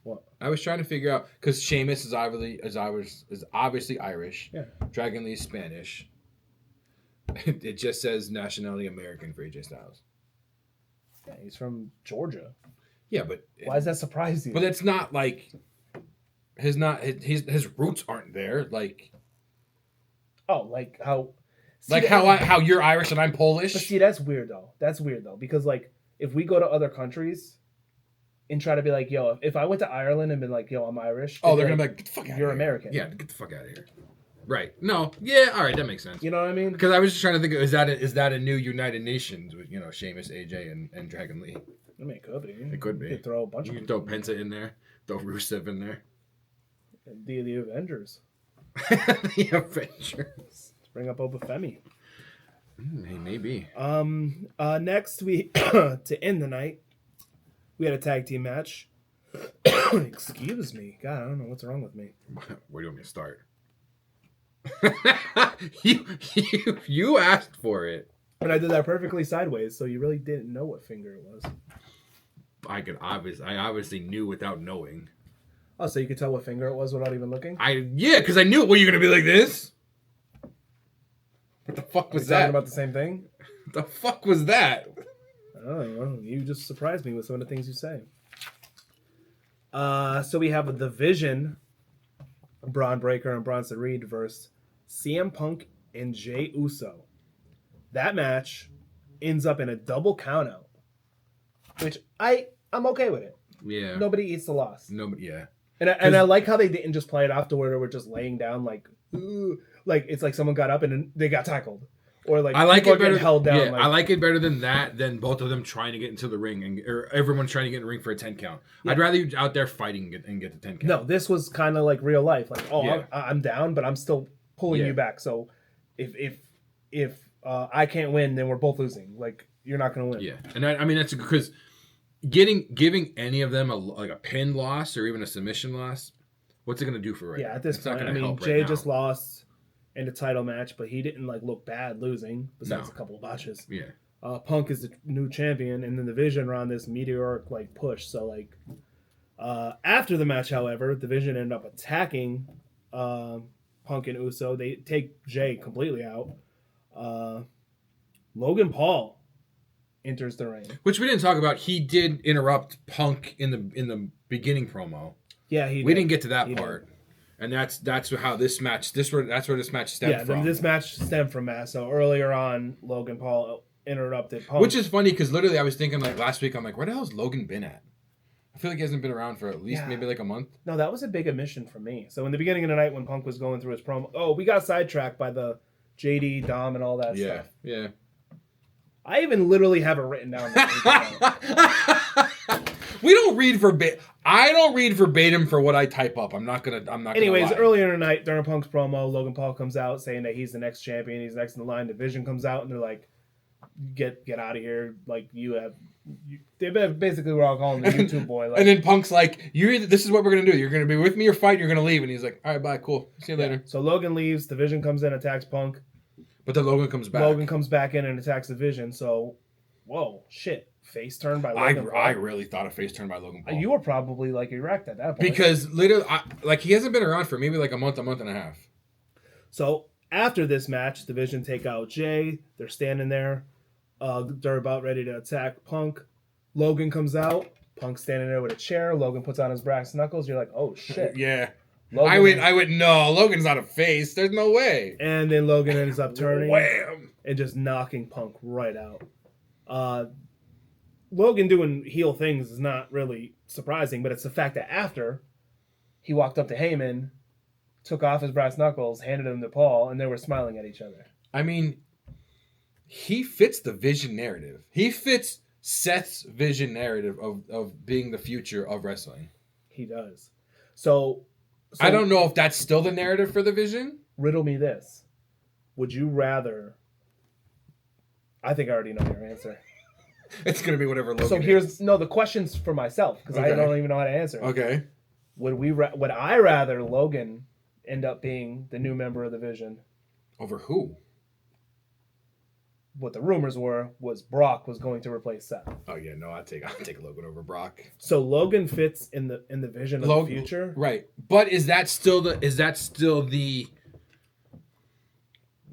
What? I was trying to figure out because Sheamus is obviously Irish. Yeah. Dragon Lee's Spanish. It just says nationality American for AJ Styles. Yeah, he's from Georgia. Yeah, but why does that surprise you? But it's not like his roots aren't there. Like, oh, like how? How you're Irish and I'm Polish. But see, that's weird though. Because like if we go to other countries and try to be like, yo, if I went to Ireland and been like, yo, I'm Irish. Oh, they're gonna be like, get the fuck out of here. You're American. Yeah, get the fuck out of here. Right. No. Yeah. All right. That makes sense. You know what I mean? Because I was just trying to think, is that a new United Nations with Sheamus, AJ, and Dragon Lee? I mean, it could be. It could be. You could throw a bunch you of could throw Penta in there, throw Rusev in there. The Avengers. The Avengers. Let's bring up Obafemi. Hey, maybe. Next we to end the night, we had a tag team match. Excuse me, God, I don't know what's wrong with me. Where do you want me to start? you asked for it. And I did that perfectly sideways, so you really didn't know what finger it was. I obviously knew without knowing. Oh, so you could tell what finger it was without even looking? Because I knew. Were you gonna be like this? What the fuck was that? Talking about the same thing? What the fuck was that? I don't know. You just surprised me with some of the things you say. So we have the Vision, Braun Breaker and Bronson Reed versus CM Punk and Jey Uso. That match ends up in a double countout, which I'm okay with it. Yeah. Nobody eats the loss. Nobody. Yeah. And I like how they didn't just play it off to where they were just laying down like, ooh, like it's like someone got up and then they got tackled, or like I like it better. Held down. Yeah, like, I like it better than that. Than both of them trying to get into the ring or everyone trying to get in the ring for a 10 count. Yeah. I'd rather you out there fighting and get the 10 count. No, this was kind of like real life. Like, oh, yeah. I'm down, but I'm still pulling you back. So if I can't win, then we're both losing. Like, you're not going to win. Yeah, and I mean that's because giving any of them a pin loss or even a submission loss, what's it going to do for right? Yeah, at this point, I mean, Jay just lost in the title match, but he didn't like look bad losing. Besides a couple of botches. Yeah. Punk is the new champion, and then the Vision are on this meteoric like push. So like, after the match, however, the Vision ended up attacking Punk and Uso. They take Jay completely out. Logan Paul enters the ring, which we didn't talk about. He did interrupt Punk in the beginning promo. Yeah, we didn't get to that part, and that's how this match. That's where this match stemmed from. Yeah, this match stemmed from that. So earlier on, Logan Paul interrupted Punk, which is funny because literally I was thinking like last week, I'm like, where the hell has Logan been at? I feel like he hasn't been around for at least maybe like a month. No, that was a big omission for me. So in the beginning of the night when Punk was going through his promo, we got sidetracked by the JD, Dom, and all that stuff. Yeah. I even literally have it written down. We don't read verbatim. I don't read verbatim for what I type up. I'm not gonna. Anyways, earlier in the night during Punk's promo, Logan Paul comes out saying that he's the next champion. He's next in the line. Division comes out and they're like, "Get out of here!" Like they basically were all calling him the YouTube boy. Like, and then Punk's like, this is what we're gonna do. You're gonna be with me or fight. You're gonna leave. And he's like, all right, bye, cool. See you later. So Logan leaves. Division comes in, attacks Punk. But then Logan comes back. Logan comes back in and attacks Division. So, whoa, shit. Face turn by Logan Paul. I really thought a face turn by Logan Paul. You were probably like erect at that point. Because literally, he hasn't been around for maybe like a month and a half. So after this match, Division take out Jay. They're standing there. They're about ready to attack Punk. Logan comes out. Punk's standing there with a chair. Logan puts on his brass knuckles. You're like, oh shit. Yeah. Logan, I would no. Logan's not a face. There's no way. And then Logan ends up turning. Wham! And just knocking Punk right out. Logan doing heel things is not really surprising, but it's the fact that after he walked up to Heyman, took off his brass knuckles, handed him to Paul, and they were smiling at each other. I mean, he fits the Vision narrative. He fits Seth's Vision narrative of being the future of wrestling. He does. So I don't know if that's still the narrative for the Vision. Riddle me this. Would you rather... I think I already know your answer. It's going to be whatever Logan So here's... No, the question's for myself, because I don't even know how to answer. Okay. Would I rather Logan end up being the new member of the Vision? Over who? What the rumors was Brock was going to replace Seth. Oh yeah, no, I'd take Logan over Brock. So Logan fits in the vision of the future, right? But is that still the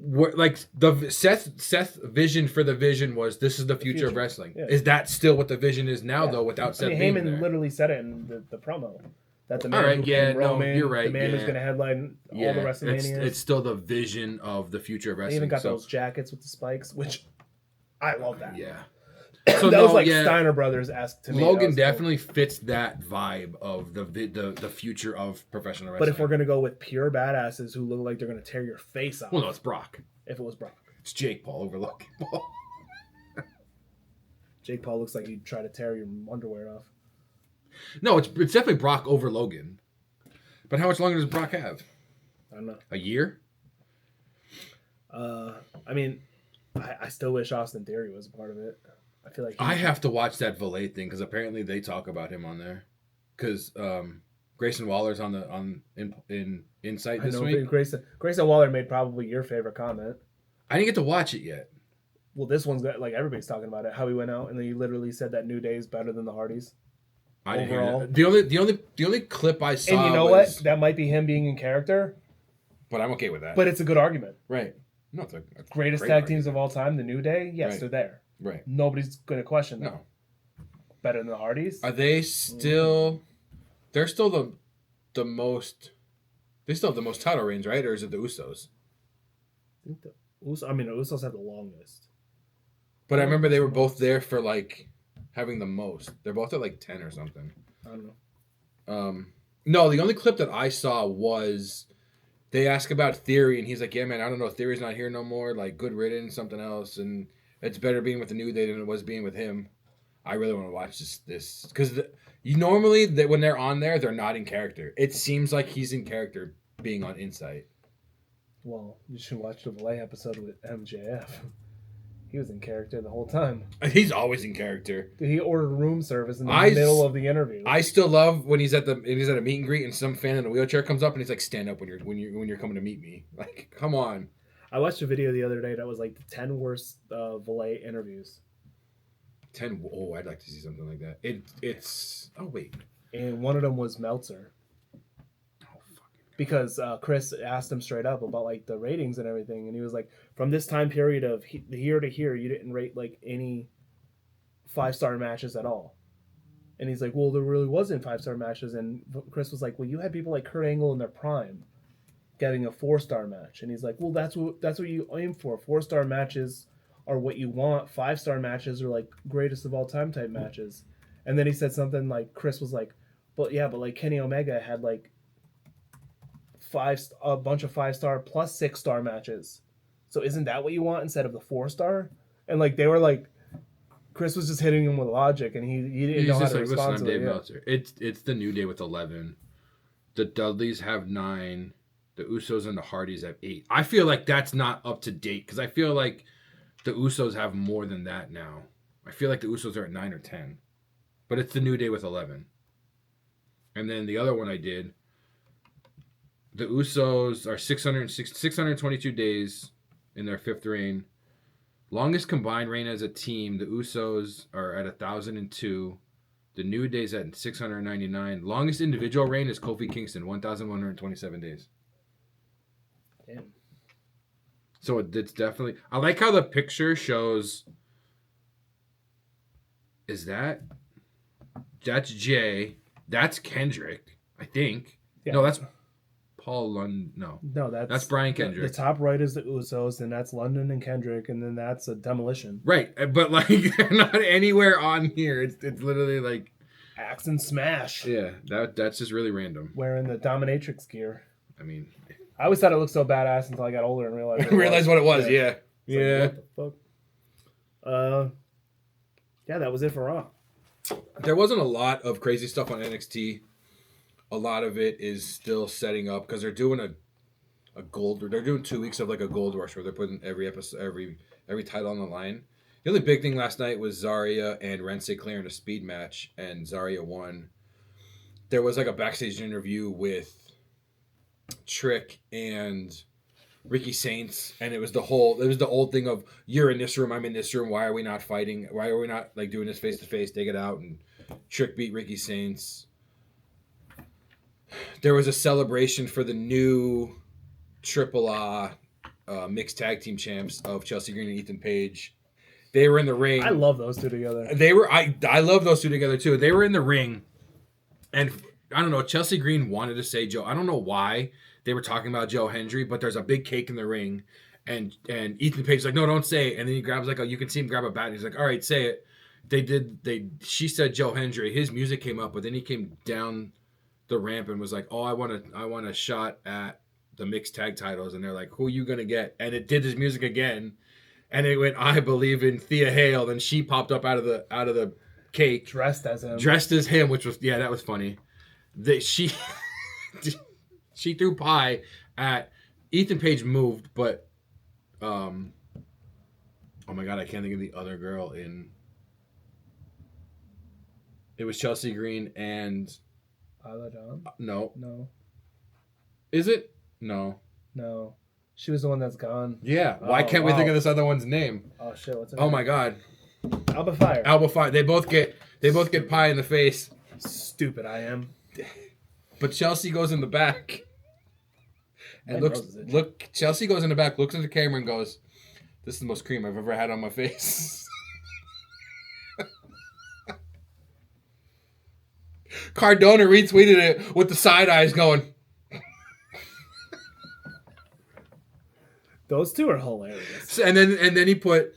like the Seth vision for the Vision was this is the future of wrestling? Yeah. Is that still what the Vision is now though? Without Seth being there? Heyman literally said it in the promo. That the man you're right. The man who's going to headline all the WrestleManias. It's still the vision of the future of wrestling. They even got those jackets with the spikes, which I love that. Yeah. So that was like Steiner Brothers-esque to me. Logan definitely fits that vibe of the future of professional wrestling. But if we're going to go with pure badasses who look like they're going to tear your face off. Well, no, it's Brock. If it was Brock. It's Jake Paul over Logan Paul. Jake Paul looks like he'd try to tear your underwear off. No, it's definitely Brock over Logan. But how much longer does Brock have? I don't know. A year? I mean, I still wish Austin Theory was a part of it. I feel like I have to watch that Valet thing because apparently they talk about him on there. Because Grayson Waller's in Insight this week. Grayson Waller made probably your favorite comment. I didn't get to watch it yet. Well, this one's got, like, everybody's talking about it. How he went out and then he literally said that New Day is better than the Hardys. I didn't hear that. The only clip I saw. And you know what? That might be him being in character. But I'm okay with that. But it's a good argument. Right. No, it's a greatest tag teams of all time, the New Day. Yes, right. They're there. Right. Nobody's going to question that. No. Better than the Hardys. Are they still? Mm-hmm. They're still the most. They still have the most title reigns, right? Or is it the Usos? I think the Usos have the longest. But I remember they were both there for like having the most. They're both at like 10 or something. I don't know. No, the only clip that I saw was they asked about Theory, and he's like, "Yeah, man, I don't know. Theory's not here no more. Like, good riddance, something else, and it's better being with the New Day than it was being with him." I really want to watch this because normally when they're on there, they're not in character. It seems like he's in character being on Insight. Well, you should watch the Valet episode with MJF. He was in character the whole time. He's always in character. He ordered room service in the middle of the interview. I still love when he's at a meet and greet and some fan in a wheelchair comes up and he's like, "Stand up when you're coming to meet me." Like, come on. I watched a video the other day that was like the 10 worst Valet interviews. 10. Oh, I'd like to see something like that. It's. Oh wait. And one of them was Meltzer. Because Chris asked him straight up about like the ratings and everything, and he was like, from this time period of here to here, you didn't rate like any 5-star matches at all. And he's like, well, there really wasn't 5-star matches. And Chris was like, well, you had people like Kurt Angle in their prime getting a 4-star match. And he's like, well, that's what you aim for. 4-star matches are what you want. 5-star matches are like greatest of all time type matches. And then he said something like, Chris was like, but like Kenny Omega had like a bunch of 5-star plus 6-star matches. So isn't that what you want instead of the 4-star? And like they were like, Chris was just hitting him with logic, and he didn't know how to respond to it. Dave Meltzer. It's the New Day with 11. The Dudleys have 9. The Usos and the Hardys have 8. I feel like that's not up to date because I feel like the Usos have more than that now. I feel like the Usos are at 9 or 10, but it's the New Day with 11. And then the other one I did. The Usos are 622 days in their 5th reign. Longest combined reign as a team, the Usos are at 1,002. The New Day's at 699. Longest individual reign is Kofi Kingston, 1,127 days. Damn. So it's definitely... I like how the picture shows... That's Jay. That's Kendrick, I think. Yeah. No, that's... Paul London, no, that's Brian Kendrick. The top right is the Usos, and that's London and Kendrick, and then that's a Demolition. Right, but like they're not anywhere on here. It's literally like Axe and Smash. Yeah, that's just really random. Wearing the dominatrix gear. I mean, I always thought it looked so badass until I got older and realized what it was. Yeah. Like, what the fuck? Yeah, that was it for Raw. There wasn't a lot of crazy stuff on NXT. A lot of it is still setting up because they're doing a gold. They're doing 2 weeks of like a gold rush where they're putting every episode, every title on the line. The only big thing last night was Zarya and Rensei Claire in a speed match, and Zarya won. There was like a backstage interview with Trick and Ricky Saints, and it was the old thing of you're in this room, I'm in this room. Why are we not fighting? Why are we not like doing this face to face? Take it out. And Trick beat Ricky Saints. There was a celebration for the new AAA mixed tag team champs of Chelsea Green and Ethan Page. They were in the ring. I love those two together. I love those two together too. They were in the ring, and I don't know. Chelsea Green wanted to say Joe. I don't know why they were talking about Joe Hendry, but there's a big cake in the ring, and Ethan Page's like, no, don't say it. And then he grabs you can see him grab a bat. And he's like, all right, say it. She said Joe Hendry. His music came up, but then he came down the ramp and was like, oh, I want a shot at the mixed tag titles. And they're like, who are you going to get? And it did his music again. And it went, I believe in Thea Hale. Then she popped up out of the cake. Dressed as him, which was, yeah, that was funny. She threw pie at Ethan Page moved, but Oh my god, I can't think of the other girl in. It was Chelsea Green and. Isla Dawn? No. No. Is it? No. No. She was the one that's gone. Yeah. Why can't we think of this other one's name? Oh shit! What's her Oh name? my god. Alba Fire. Alba Fire. They both get pie in the face. Stupid I am. But Chelsea goes in the back. And look. Chelsea goes in the back, looks at the camera, and goes, "This is the most cream I've ever had on my face." Cardona retweeted it with the side eyes going. Those two are hilarious. And then he put.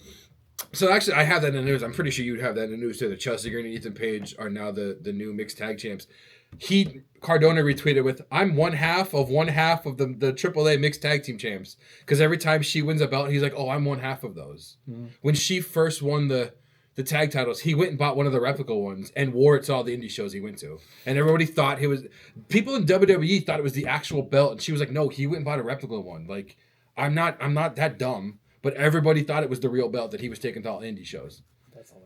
So actually, I have that in the news. I'm pretty sure you'd have that in the news too. That Chelsea Green and Ethan Page are now the new mixed tag champs. Cardona retweeted with, "I'm one half of the AAA mixed tag team champs." Because every time she wins a belt, he's like, "Oh, I'm one half of those." Mm-hmm. When she first won the tag titles, he went and bought one of the replica ones and wore it to all the indie shows he went to. And everybody thought people in WWE thought it was the actual belt. And she was like, "No, he went and bought a replica one. Like, I'm not that dumb." But everybody thought it was the real belt that he was taking to all indie shows.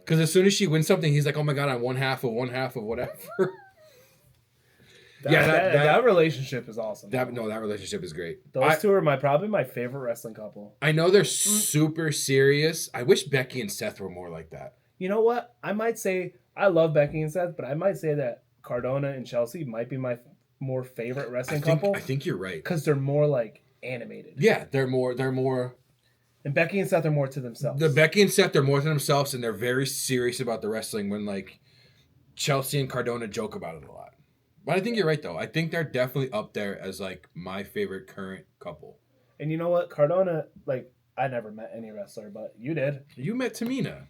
Because as soon as she wins something, he's like, "Oh my god, I'm one half of whatever." That relationship is awesome. That relationship is great. Those two are probably my favorite wrestling couple. I know they're super serious. I wish Becky and Seth were more like that. You know what? I might say I love Becky and Seth, but I might say that Cardona and Chelsea might be my more favorite wrestling couple. I think you're right. Because they're more like animated. Yeah, they're more. And Becky and Seth are more to themselves. The Becky and Seth are more to themselves, and they're very serious about the wrestling. When like Chelsea and Cardona joke about it a lot. But I think you're right though. I think they're definitely up there as like my favorite current couple. And you know what, Cardona, like I never met any wrestler, but you did. You met Tamina.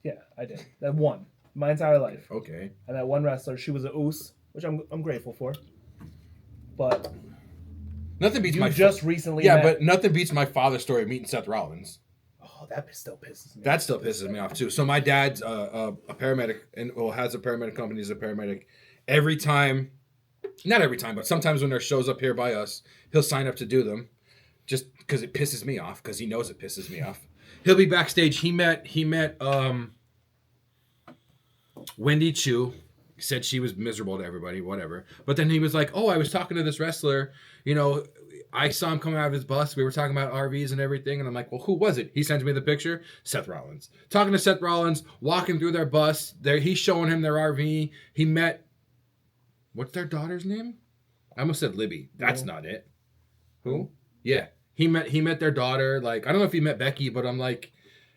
Yeah, I did. That one. My entire life. Okay. I met one wrestler. She was a Oos, which I'm grateful for. But nothing beats recently met. But nothing beats my father's story of meeting Seth Rollins. Oh, that still pisses me off. That still pisses me off too. So my dad's a paramedic and has a paramedic company. He's a paramedic. Every time, not every time, but sometimes when there are shows up here by us, he'll sign up to do them, just because it pisses me off. Because he knows it pisses me off. He'll be backstage. He met Wendy Chu. Said she was miserable to everybody, whatever. But then he was like, "Oh, I was talking to this wrestler. You know, I saw him coming out of his bus. We were talking about RVs and everything." And I'm like, "Well, who was it?" He sends me the picture. Seth Rollins. Talking to Seth Rollins, walking through their bus. He's showing him their RV. He met. What's their daughter's name? I almost said Libby. That's not it. Who? Yeah. He met their daughter. Like, I don't know if he met Becky, but I'm like,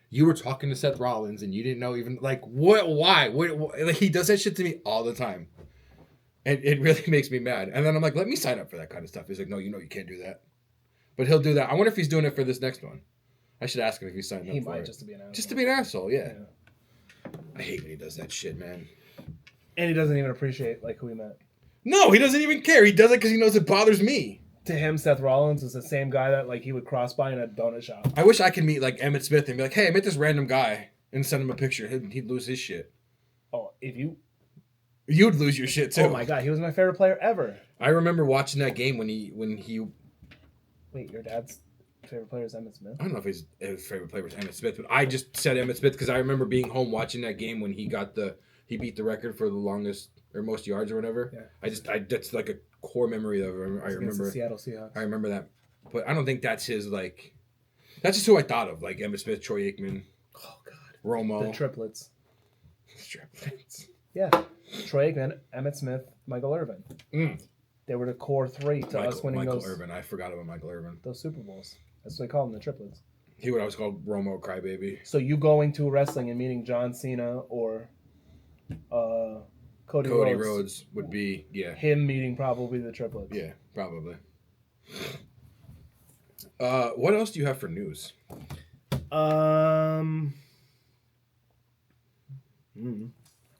you were talking to Seth Rollins and you didn't know even, like, what, why? Like, he does that shit to me all the time. And it really makes me mad. And then I'm like, let me sign up for that kind of stuff. He's like, no, you can't do that. But he'll do that. I wonder if he's doing it for this next one. I should ask him if he's signed up for it. He might, just to be an asshole. Just to be an asshole, yeah. I hate when he does that shit, man. And he doesn't even appreciate, like, who he met. No, he doesn't even care. He does it because he knows it bothers me. To him, Seth Rollins is the same guy that like he would cross by in a donut shop. I wish I could meet like Emmett Smith and be like, "Hey, I met this random guy," and send him a picture. He'd lose his shit. Oh, you'd lose your shit too. Oh my god, he was my favorite player ever. I remember watching that game when he. Wait, your dad's favorite player is Emmett Smith? I don't know if his favorite player was Emmett Smith, but I just said Emmett Smith because I remember being home watching that game when he beat the record for the longest or most yards or whatever. Yeah. That's like a core memory of him. I remember the Seattle Seahawks. I remember that, but I don't think that's his like. That's just who I thought of, like Emmett Smith, Troy Aikman. Oh God, Romo. The triplets. Triplets. Yeah, Troy Aikman, Emmett Smith, Michael Irvin. They were the core three to us winning Michael Irvin. I forgot about Michael Irvin. Those Super Bowls. That's what they call them, the triplets. He would always call Romo Crybaby. So you going to wrestling and meeting John Cena or Cody Rhodes would be, yeah. Him meeting probably the triplets. Yeah, probably. What else do you have for news? I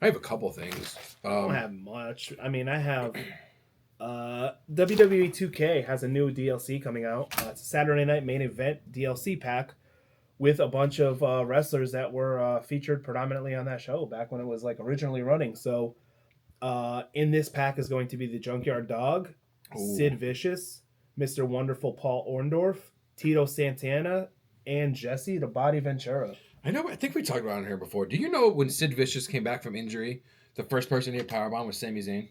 have a couple things. I don't have much. I mean, I have WWE 2K has a new DLC coming out. It's a Saturday Night Main Event DLC pack with a bunch of wrestlers that were featured predominantly on that show back when it was like originally running. So in this pack is going to be the Junkyard Dog, Sid Vicious, Mr. Wonderful Paul Orndorff, Tito Santana, and Jesse to body Ventura. I know. I think we talked about it on here before. Do you know when Sid Vicious came back from injury, the first person to hit powerbomb was Sami Zayn?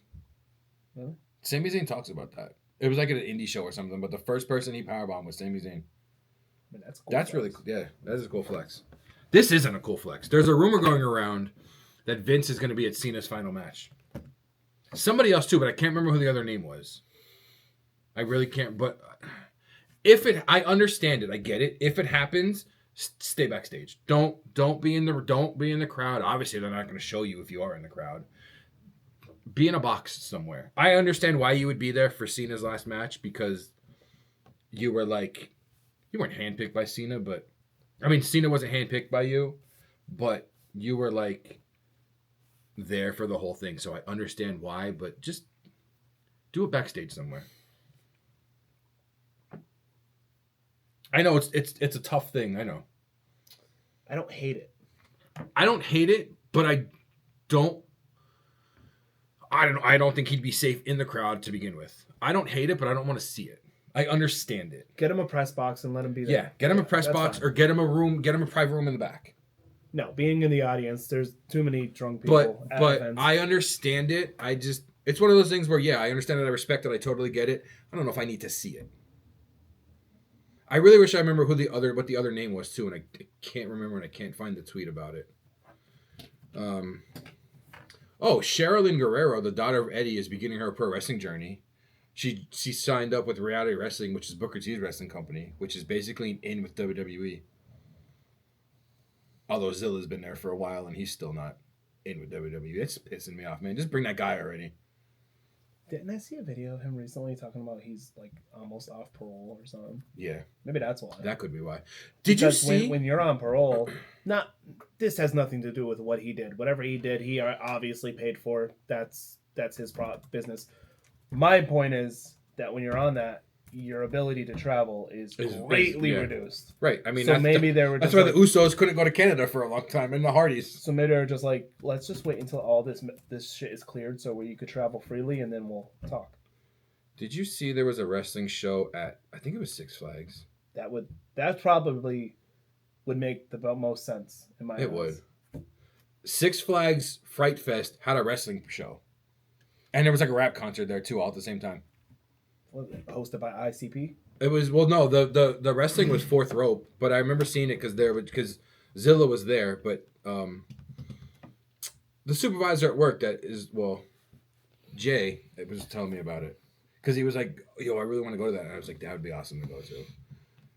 Really? Sami Zayn talks about that. It was like at an indie show or something, but the first person he powerbomb was Sami Zayn. I mean, that's cool. That's really cool. Yeah, that is a cool flex. This isn't a cool flex. There's a rumor going around that Vince is going to be at Cena's final match. Somebody else too, but I can't remember who the other name was. I really can't. But I understand it. I get it. If it happens, stay backstage. Don't be in the crowd. Obviously, they're not going to show you if you are in the crowd. Be in a box somewhere. I understand why you would be there for Cena's last match because you were like, you weren't handpicked by Cena, but I mean, Cena wasn't handpicked by you, but you were like there for the whole thing. So I understand why, but just do it backstage somewhere. I know it's a tough thing. I know. I don't hate it. I don't hate it, but I don't think he'd be safe in the crowd to begin with. I don't hate it, but I don't want to see it. I understand it. Get him a press box and let him be there. Yeah, get him a press box or get him a private room in the back. No, being in the audience, there's too many drunk people. But I understand it. It's one of those things where, yeah, I understand it, I respect it, I totally get it. I don't know if I need to see it. I really wish I remember what the other name was too, and I can't remember and I can't find the tweet about it. Sherilyn Guerrero, the daughter of Eddie, is beginning her pro wrestling journey. She signed up with Reality Wrestling, which is Booker T's wrestling company, which is basically in with WWE. Although Zilla's been there for a while and he's still not in with WWE. It's pissing me off, man. Just bring that guy already. Didn't I see a video of him recently talking about he's like almost off parole or something? Yeah. Maybe that's why. That could be why. Did you see when you're on parole? This has nothing to do with what he did. Whatever he did, he obviously paid for. That's his business. My point is that when you're on that, your ability to travel is greatly reduced. Right. I mean, so maybe they were. That's why the Usos couldn't go to Canada for a long time, and the Hardys. So maybe they're just like, let's just wait until all this shit is cleared, so you could travel freely, and then we'll talk. Did you see there was a wrestling show at? I think it was Six Flags. That probably would make the most sense in my eyes. It would. Six Flags Fright Fest had a wrestling show, and there was like a rap concert there too, all at the same time. Hosted by ICP? It was the wrestling was Fourth Rope, but I remember seeing it because Zilla was there, but the supervisor at work Jay, was telling me about it because he was like, "Yo, I really want to go to that." And I was like, "That would be awesome to go to."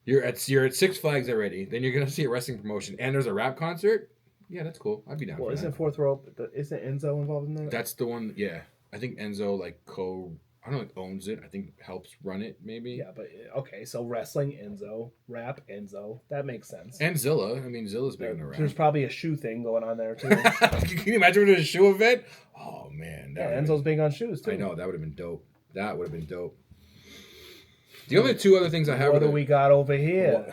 You're at Six Flags already, then you're gonna see a wrestling promotion, and there's a rap concert. Yeah, that's cool. I'd be down. Well, for isn't that. Fourth Rope? Isn't Enzo involved in that? That's the one. Yeah, I think Enzo I don't know if owns it. I think helps run it, maybe. Yeah, but okay, so wrestling Enzo, rap Enzo, that makes sense. And Zilla. I mean, Zilla's big in the rap. There's probably a shoe thing going on there too. Can you imagine there's a shoe event? Oh man, Enzo's big on shoes too. I know, that would have been dope. The only two other things I have. What do we got over here?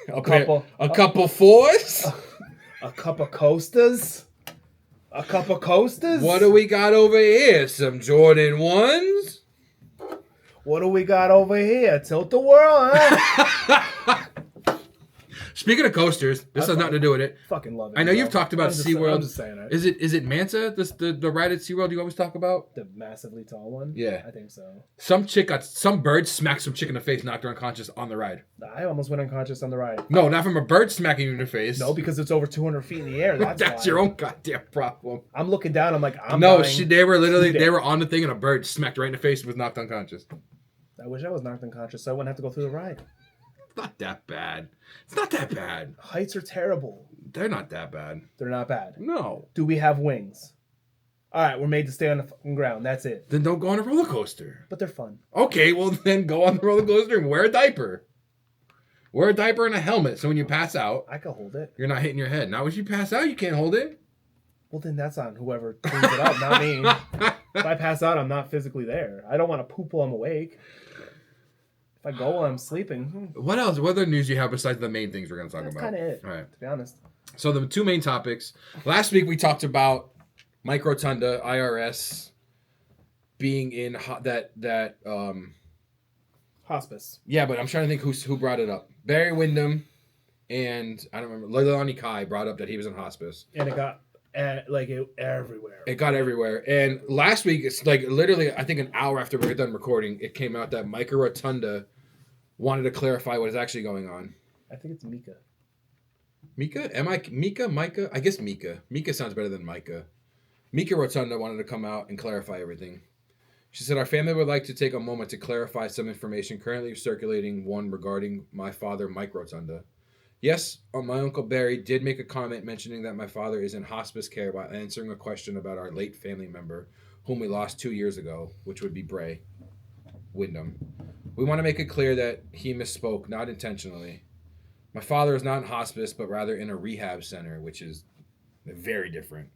A couple fours. A cup of coasters. A cup of coasters. What do we got over here? Some Jordan 1s. What do we got over here? Tilt the world, huh? Speaking of coasters, this has nothing to do with it. Fucking love it. I know you've talked about SeaWorld. I'm just saying it. Is it Mansa, the ride at SeaWorld you always talk about? The massively tall one? Yeah. I think so. Some bird smacked some chick in the face, knocked her unconscious on the ride. I almost went unconscious on the ride. No, not from a bird smacking you in the face. No, because it's over 200 feet in the air. That's your own goddamn problem. I'm looking down. I'm like, they were on the thing and a bird smacked right in the face and was knocked unconscious. I wish I was knocked unconscious so I wouldn't have to go through the ride. It's not that bad. It's not that bad. Heights are terrible. They're not that bad. They're not bad. No. Do we have wings? All right, we're made to stay on the fucking ground. That's it. Then don't go on a roller coaster. But they're fun. Okay, well then go on the roller coaster and wear a diaper. Wear a diaper and a helmet so when you pass out... I can hold it. You're not hitting your head. Now, if you pass out, you can't hold it. Well, then that's on whoever cleans it up, not me. If I pass out, I'm not physically there. I don't want to poop while I'm awake. If I go while I'm sleeping. What else? What other news do you have besides the main things we're going to talk about? That's kind of it, all right, to be honest. So the two main topics. Last week we talked about Mike Rotunda, IRS, being in that hospice. Yeah, but I'm trying to think who brought it up. Barry Windham and I don't remember, Leilani Kai brought up that he was in hospice. And it got everywhere. It got everywhere. And last week, it's like literally, I think an hour after we were done recording, it came out that Micah Rotunda wanted to clarify what is actually going on. I think it's Mika. Mika? Mika? Micah? I guess Mika. Mika sounds better than Micah. Mika Rotunda wanted to come out and clarify everything. She said, our family would like to take a moment to clarify some information currently circulating, one regarding my father, Mike Rotunda. Yes, my Uncle Barry did make a comment mentioning that my father is in hospice care while answering a question about our late family member, whom we lost 2 years ago, which would be Bray Wyndham. We want to make it clear that he misspoke, not intentionally. My father is not in hospice, but rather in a rehab center, which is very different.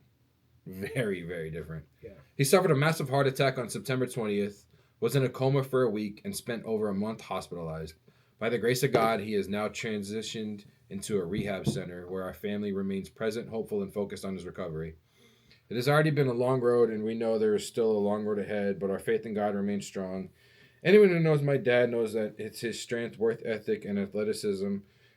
Very, very different. Yeah. He suffered a massive heart attack on September 20th, was in a coma for a week, and spent over a month hospitalized. By the grace of God, he is now transitioned into a rehab center where our family remains present, hopeful, and focused on his recovery. It has already been a long road, and we know there is still a long road ahead, but our faith in God remains strong. Anyone who knows my dad knows that it's his strength, work ethic, and athleticism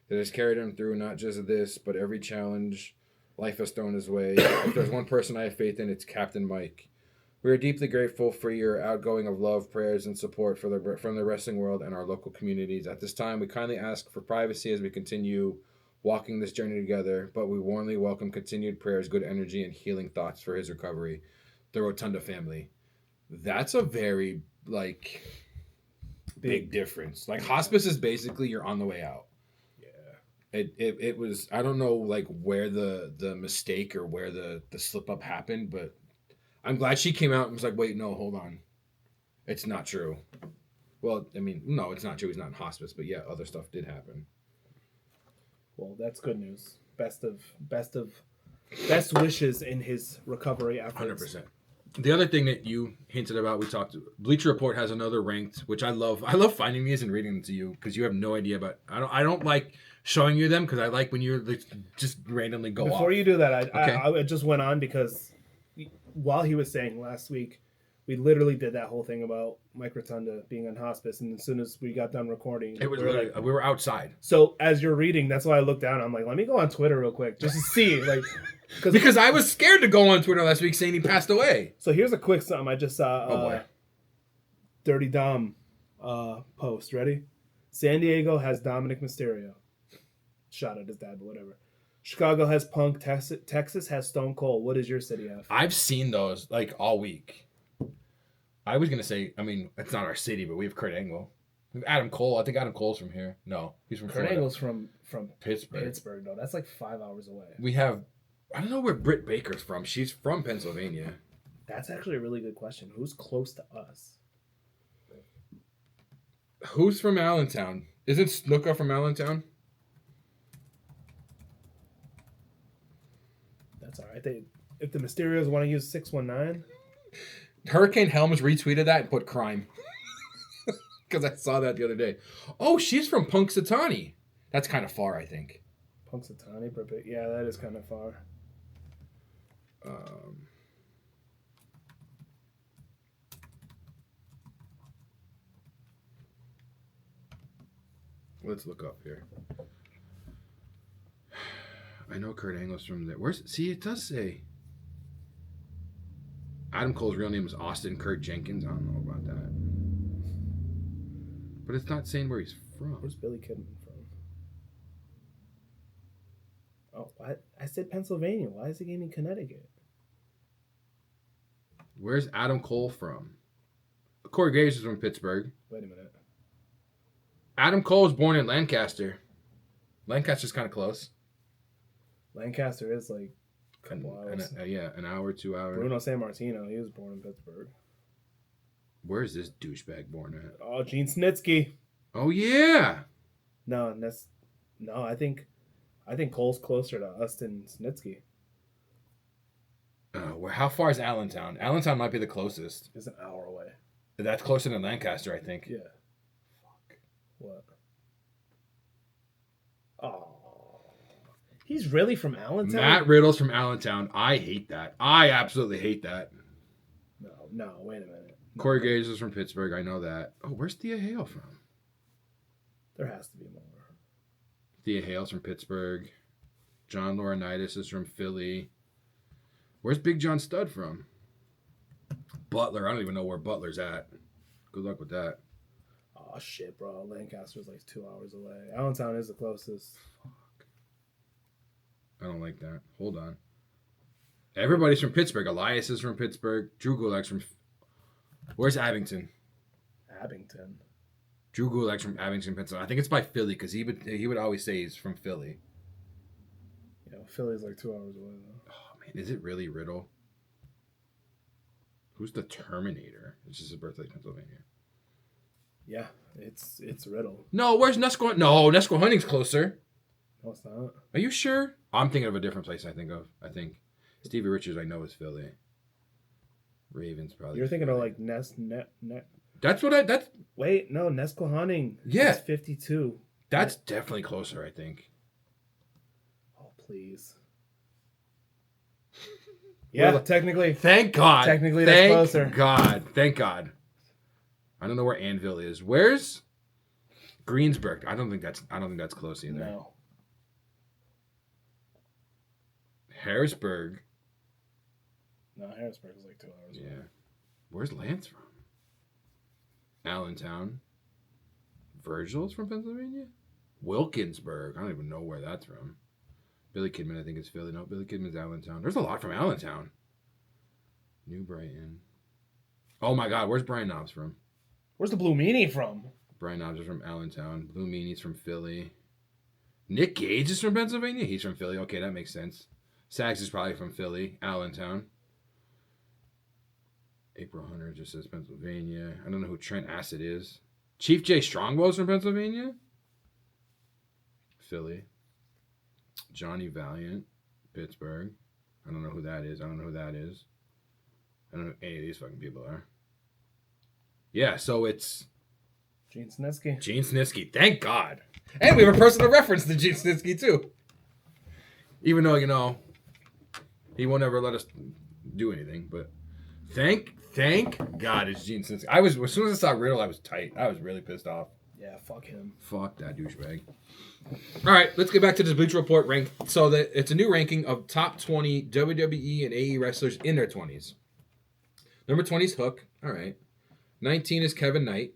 that has carried him through not just this, but every challenge life has thrown his way. If there's one person I have faith in, it's Captain Mike. We are deeply grateful for your outgoing of love, prayers, and support from the wrestling world and our local communities. At this time, we kindly ask for privacy as we continue walking this journey together, but we warmly welcome continued prayers, good energy, and healing thoughts for his recovery. The Rotunda family. That's a very, big difference. Like, hospice is basically you're on the way out. It was, I don't know where the mistake or where the slip up happened, but I'm glad she came out and was like, wait, no, hold on. It's not true. Well, I mean, no, it's not true. He's not in hospice, but yeah, other stuff did happen. Well, that's good news. Best wishes in his recovery efforts. 100%. The other thing that you hinted about, we talked. Bleacher Report has another ranked, which I love. I love finding these and reading them to you because you have no idea. But I don't like showing you them because I like when you're just randomly go Before off. you do that, Okay. I just went on because while he was saying last week, we literally did that whole thing about Mike Rotunda being on hospice, and as soon as we got done recording, It was we were outside. So as you're reading, that's why I looked down. I'm like, let me go on Twitter real quick just to see, because I was scared to go on Twitter last week saying he passed away. So here's a quick something I just saw. Oh boy. Dirty Dom post. Ready? San Diego has Dominic Mysterio. Shot at his dad, but whatever. Chicago has Punk. Texas has Stone Cold. What does your city have? I've seen those all week. I was gonna say, I mean, it's not our city, but we have Kurt Angle. We have Adam Cole. I think Adam Cole's from here. No, he's from Kurt Florida. Angle's from Pittsburgh. Pittsburgh, though. That's 5 hours away. We have, I don't know where Britt Baker's from. She's from Pennsylvania. That's actually a really good question. Who's close to us? Who's from Allentown? Isn't Snuka from Allentown? That's all right. If the Mysterios want to use 619... Hurricane Helms retweeted that and put crime. Because I saw that the other day. Oh, she's from Punxsutawney. That's kind of far, I think. Punxsutawney, yeah, that is kind of far. Let's look up here. I know Kurt Angle's from there. See, it does say. Adam Cole's real name is Austin Kurt Jenkins. I don't know about that. But it's not saying where he's from. Where's Billy Kidman from? Oh, I said Pennsylvania. Why is it giving me Connecticut? Where's Adam Cole from? Corey Graves is from Pittsburgh. Wait a minute. Adam Cole was born in Lancaster. Lancaster's kind of close. Lancaster is a couple hours. An hour, 2 hours. Bruno Sammartino, he was born in Pittsburgh. Where is this douchebag born at? Oh, Gene Snitsky. Oh yeah. No, I think Cole's closer to us than Snitsky. How far is Allentown? Allentown might be the closest. It's an hour away. That's closer than Lancaster, I think. Yeah. Fuck. What? Oh. He's really from Allentown? Matt Riddle's from Allentown. I hate that. I absolutely hate that. No, wait a minute. Corey Graves is from Pittsburgh. I know that. Oh, where's Thea Hale from? There has to be more. Thea Hale's from Pittsburgh. John Laurinaitis is from Philly. Where's Big John Studd from? Butler. I don't even know where Butler's at. Good luck with that. Oh, shit, bro. Lancaster's like 2 hours away. Allentown is the closest. Fuck. I don't like that. Hold on. Everybody's from Pittsburgh. Elias is from Pittsburgh. Drew Gulak's from... Where's Abington? Abington. Drew Gulak's from Abington, Pennsylvania. I think it's by Philly because he would always say he's from Philly. Yeah, Philly's like 2 hours away, though. Oh, man. Is it really Riddle? Who's the Terminator? It's just his birthday, Pennsylvania. Yeah, it's Riddle. No, where's Nesquehoning? No, Nesquehoning's closer. No, it's not. Are you sure? I'm thinking of a different place I think Stevie Richards, I know, is Philly. Ravens probably. You're thinking Philly. of like That's what that's... Wait, no, Nesquehoning. Yeah. It's 52. That's definitely closer, I think. Oh, please. Yeah, Well, technically. Thank God. Technically, that's closer. Thank God. I don't know where Anvil is. Where's Greensburg? I don't think that's close either. No. Harrisburg. No, Harrisburg is like 2 hours away. Yeah. Where's Lance from? Allentown. Virgil's from Pennsylvania? Wilkinsburg. I don't even know where that's from. Billy Kidman, I think, is Philly. No, Billy Kidman's Allentown. There's a lot from Allentown. New Brighton. Oh my God, where's Brian Knobs from? Where's the Blue Meanie from? Brian Knobs is from Allentown. Blue Meanie's from Philly. Nick Gage is from Pennsylvania? He's from Philly. Okay, that makes sense. Sags is probably from Philly. Allentown. April Hunter just says Pennsylvania. I don't know who Trent Acid is. Chief J. Strongbow's from Pennsylvania? Philly. Johnny Valiant, Pittsburgh. I don't know who that is. I don't know who any of these fucking people are. Yeah, so it's Gene Snitsky. Gene Snitsky. Thank God. And we have a personal reference to Gene Snitsky, too. Even though, he won't ever let us do anything. But thank God it's Gene Snitsky. As soon as I saw Riddle, I was tight. I was really pissed off. Yeah, fuck him. Fuck that douchebag. All right, let's get back to this Bleacher Report rank. So it's a new ranking of top 20 WWE and AE wrestlers in their 20s. Number 20 is Hook. All right. 19 is Kevin Knight.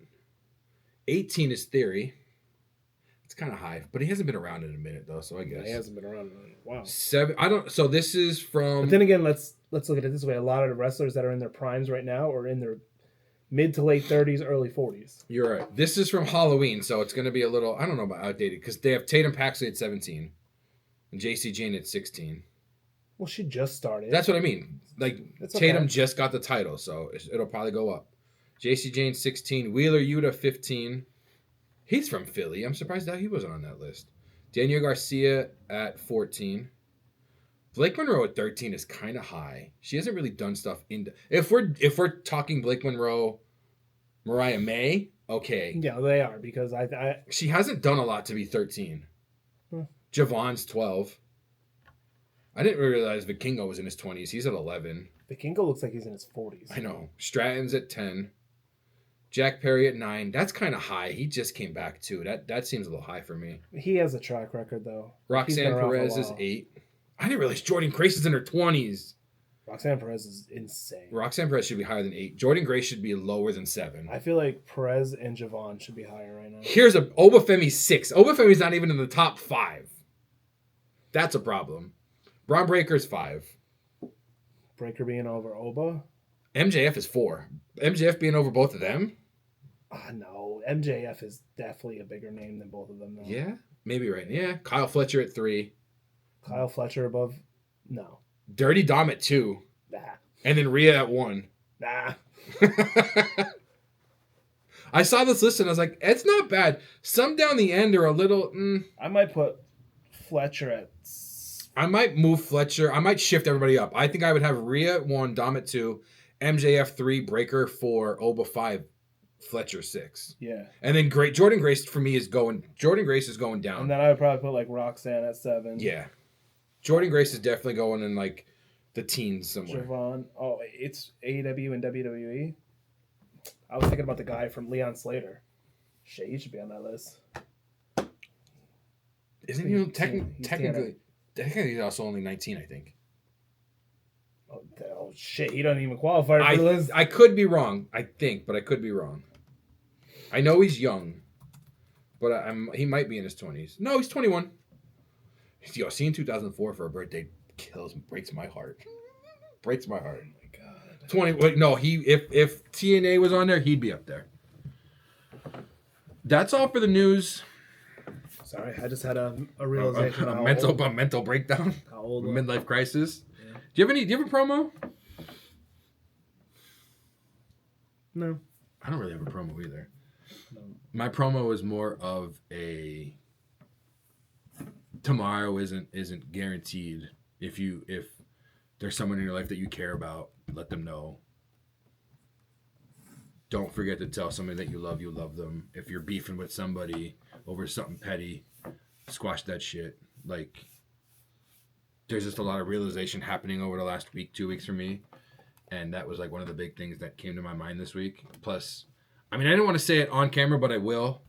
18 is Theory. It's kind of high, but he hasn't been around in a minute though, so I guess. He hasn't been around. Wow. 7. So this is from. But then again, let's look at it this way: a lot of the wrestlers that are in their primes right now are in their mid to late 30s, early 40s. You're right. This is from Halloween, so it's going to be a little, I don't know about outdated, because they have Tatum Paxley at 17 and JC Jane at 16. Well, she just started. That's what I mean. Like, It's Tatum okay. just got the title, so it'll probably go up. JC Jane, 16. Wheeler Yuta, 15. He's from Philly. I'm surprised that he wasn't on that list. Daniel Garcia at 14. Blake Monroe at 13 is kind of high. She hasn't really done stuff if we're talking Blake Monroe, Mariah May, okay. Yeah, they are because I She hasn't done a lot to be 13. Javon's 12. I didn't realize Vikingo was in his 20s. He's at 11. the Kingo looks like he's in his 40s. I know. Stratton's at 10. Jack Perry at 9. That's kind of high. He just came back too. That seems a little high for me. He has a track record though. He's Roxanne been around for a Perez is while. 8. I didn't realize Jordan Grace is in her 20s. Roxanne Perez is insane. Roxanne Perez should be higher than 8. Jordan Grace should be lower than 7. I feel like Perez and Javon should be higher right now. Here's Obafemi 6. Obafemi's not even in the top 5. That's a problem. Braun Breaker's 5. Breaker being over Oba? MJF is 4. MJF being over both of them? No. MJF is definitely a bigger name than both of them, though. Yeah, maybe right. Yeah. Kyle Fletcher at 3. Kyle Fletcher above? No. Dirty Dom at 2. Nah. And then Rhea at 1. Nah. I saw this list and I was like, it's not bad. Some down the end are a little... I might put Fletcher at... I might move Fletcher. I might shift everybody up. I think I would have Rhea at 1, Dom at 2, MJF 3, Breaker 4, Oba 5, Fletcher 6. Yeah. And then Jordan Grace for me is going... Jordan Grace is going down. And then I would probably put like Roxanne at 7. Yeah. Jordan Grace is definitely going in like the teens somewhere. Javon. Oh, it's AEW and WWE. I was thinking about the guy from Leon Slater. Shit, he should be on that list. Isn't he technically he's also only 19, I think. Oh shit, he doesn't even qualify for the list. I could be wrong, I think, but I could be wrong. I know he's young, but he might be in his 20s. No, he's 21. Yo, seeing 2004 for a birthday breaks my heart. Breaks my heart. Oh my god. 20. Wait, no, if TNA was on there, he'd be up there. That's all for the news. Sorry, I just had a realization. A mental breakdown. How old? Midlife crisis. Yeah. Do you have a promo? No. I don't really have a promo either. No. My promo is more of a tomorrow isn't guaranteed. If there's someone in your life that you care about, let them know. Don't forget to tell somebody that you love them. If you're beefing with somebody over something petty, squash that shit. Like, there's just a lot of realization happening over the last week, 2 weeks for me. And that was like one of the big things that came to my mind this week. Plus, I mean, I didn't want to say it on camera, but I will.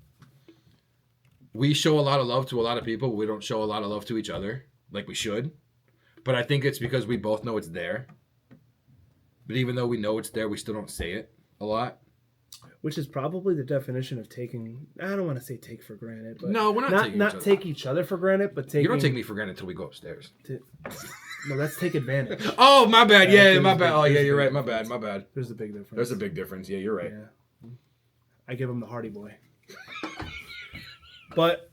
We show a lot of love to a lot of people. We don't show a lot of love to each other like we should. But I think it's because we both know it's there. But even though we know it's there, we still don't say it a lot. Which is probably the definition of taking. I don't want to say take for granted, but no, we're not take each other for granted, but take. You don't take me for granted until we go upstairs. No, that's take advantage. Oh, my bad. Yeah, my bad. Oh, yeah, you're right. My bad. There's a big difference. There's a big difference. Yeah, you're right. Yeah. I give him the Hardy Boy. But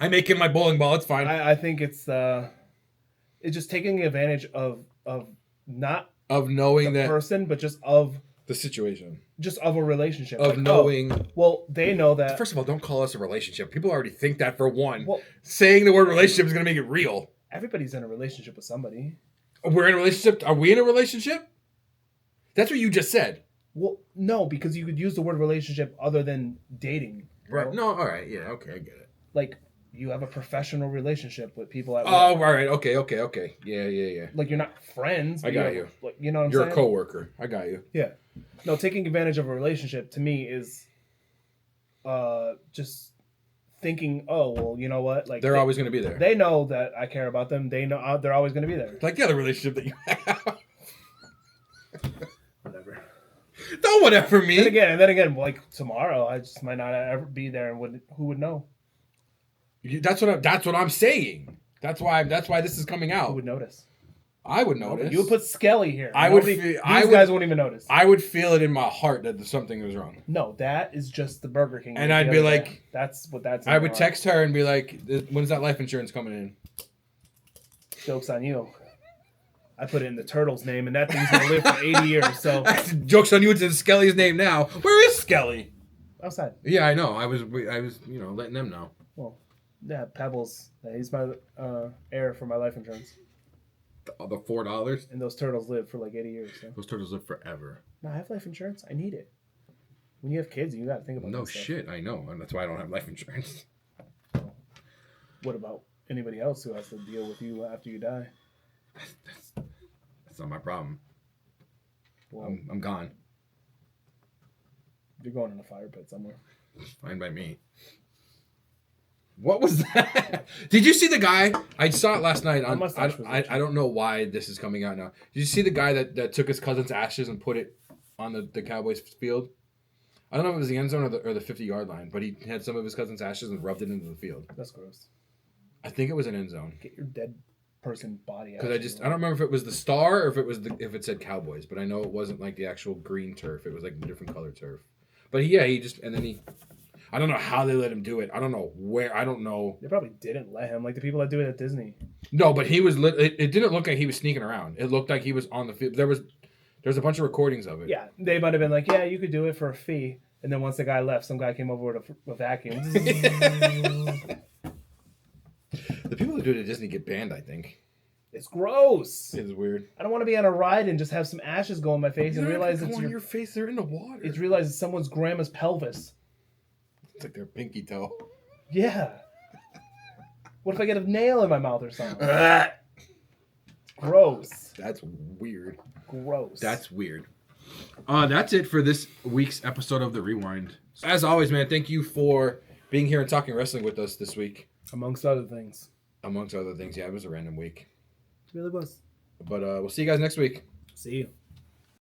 I make him my bowling ball. It's fine. I think it's just taking advantage of not of knowing the that person, but just of the situation, just of a relationship. Of like, knowing. Well, they know that. First of all, don't call us a relationship. People already think that for one. Well, saying the word relationship is going to make it real. Everybody's in a relationship with somebody. We're in a relationship. Are we in a relationship? That's what you just said. Well, no, because you could use the word relationship other than dating. Right. No, all right. Yeah, okay, I get it. Like, you have a professional relationship with people at work. Oh, all right. Okay. Yeah. Like, you're not friends. I got you. Like, you know what I'm saying? saying? You're a coworker. I got you. Yeah. No, taking advantage of a relationship, to me, is just thinking, oh, well, you know what? Like, they're always going to be there. They know that I care about them. They know they're always going to be there. Like the other relationship that you have. Whatever. Don't whatever me. And then again, like tomorrow, I just might not ever be there, and who would know? That's what I'm saying. That's why this is coming out. Who would notice? I would notice. You would put Skelly here. These guys won't even notice. I would feel it in my heart that something was wrong. No, that is just the Burger King. And I'd be like, that's what that's. I would text her and be like, when's that life insurance coming in? Joke's on you. I put it in the turtle's name, and that thing's gonna live for 80 years. So joke's on you. It's in Skelly's name now. Where is Skelly? Outside. Yeah, I know. I was letting them know. Well, yeah, Pebbles. He's my heir for my life insurance. The $4? And those turtles live for like 80 years. So. Those turtles live forever. No, I have life insurance. I need it. When you have kids, you got to think about. No shit, I know, and that's why I don't have life insurance. What about anybody else who has to deal with you after you die? That's not my problem. Well, I'm gone. You're going in a fire pit somewhere. Fine by me. What was that? Did you see the guy? I saw it last night. I don't know why this is coming out now. Did you see the guy that took his cousin's ashes and put it on the Cowboys field? I don't know if it was the end zone or the 50-yard line, but he had some of his cousin's ashes and rubbed it into the field. That's gross. I think it was an end zone. Get your dead person body out. Because I don't remember if it was the star or if it said Cowboys, but I know it wasn't like the actual green turf. It was like a different color turf. But I don't know how they let him do it. I don't know where. I don't know. They probably didn't let him, like the people that do it at Disney. No, but he was. It didn't look like he was sneaking around. It looked like he was on the field. There's a bunch of recordings of it. Yeah, they might have been like, yeah, you could do it for a fee. And then once the guy left, some guy came over with a vacuum. The people that do it at Disney get banned, I think. It's gross. It's weird. I don't want to be on a ride and just have some ashes go on my face and realize it's on your face. They're in the water. It's realized it's someone's grandma's pelvis. It's like their pinky toe. Yeah. What if I get a nail in my mouth or something? Gross. That's weird. Gross. That's weird. That's it for this week's episode of The Rewind. As always, man, thank you for being here and talking wrestling with us this week. Amongst other things. Amongst other things, yeah, it was a random week. It really was. But we'll see you guys next week. See you.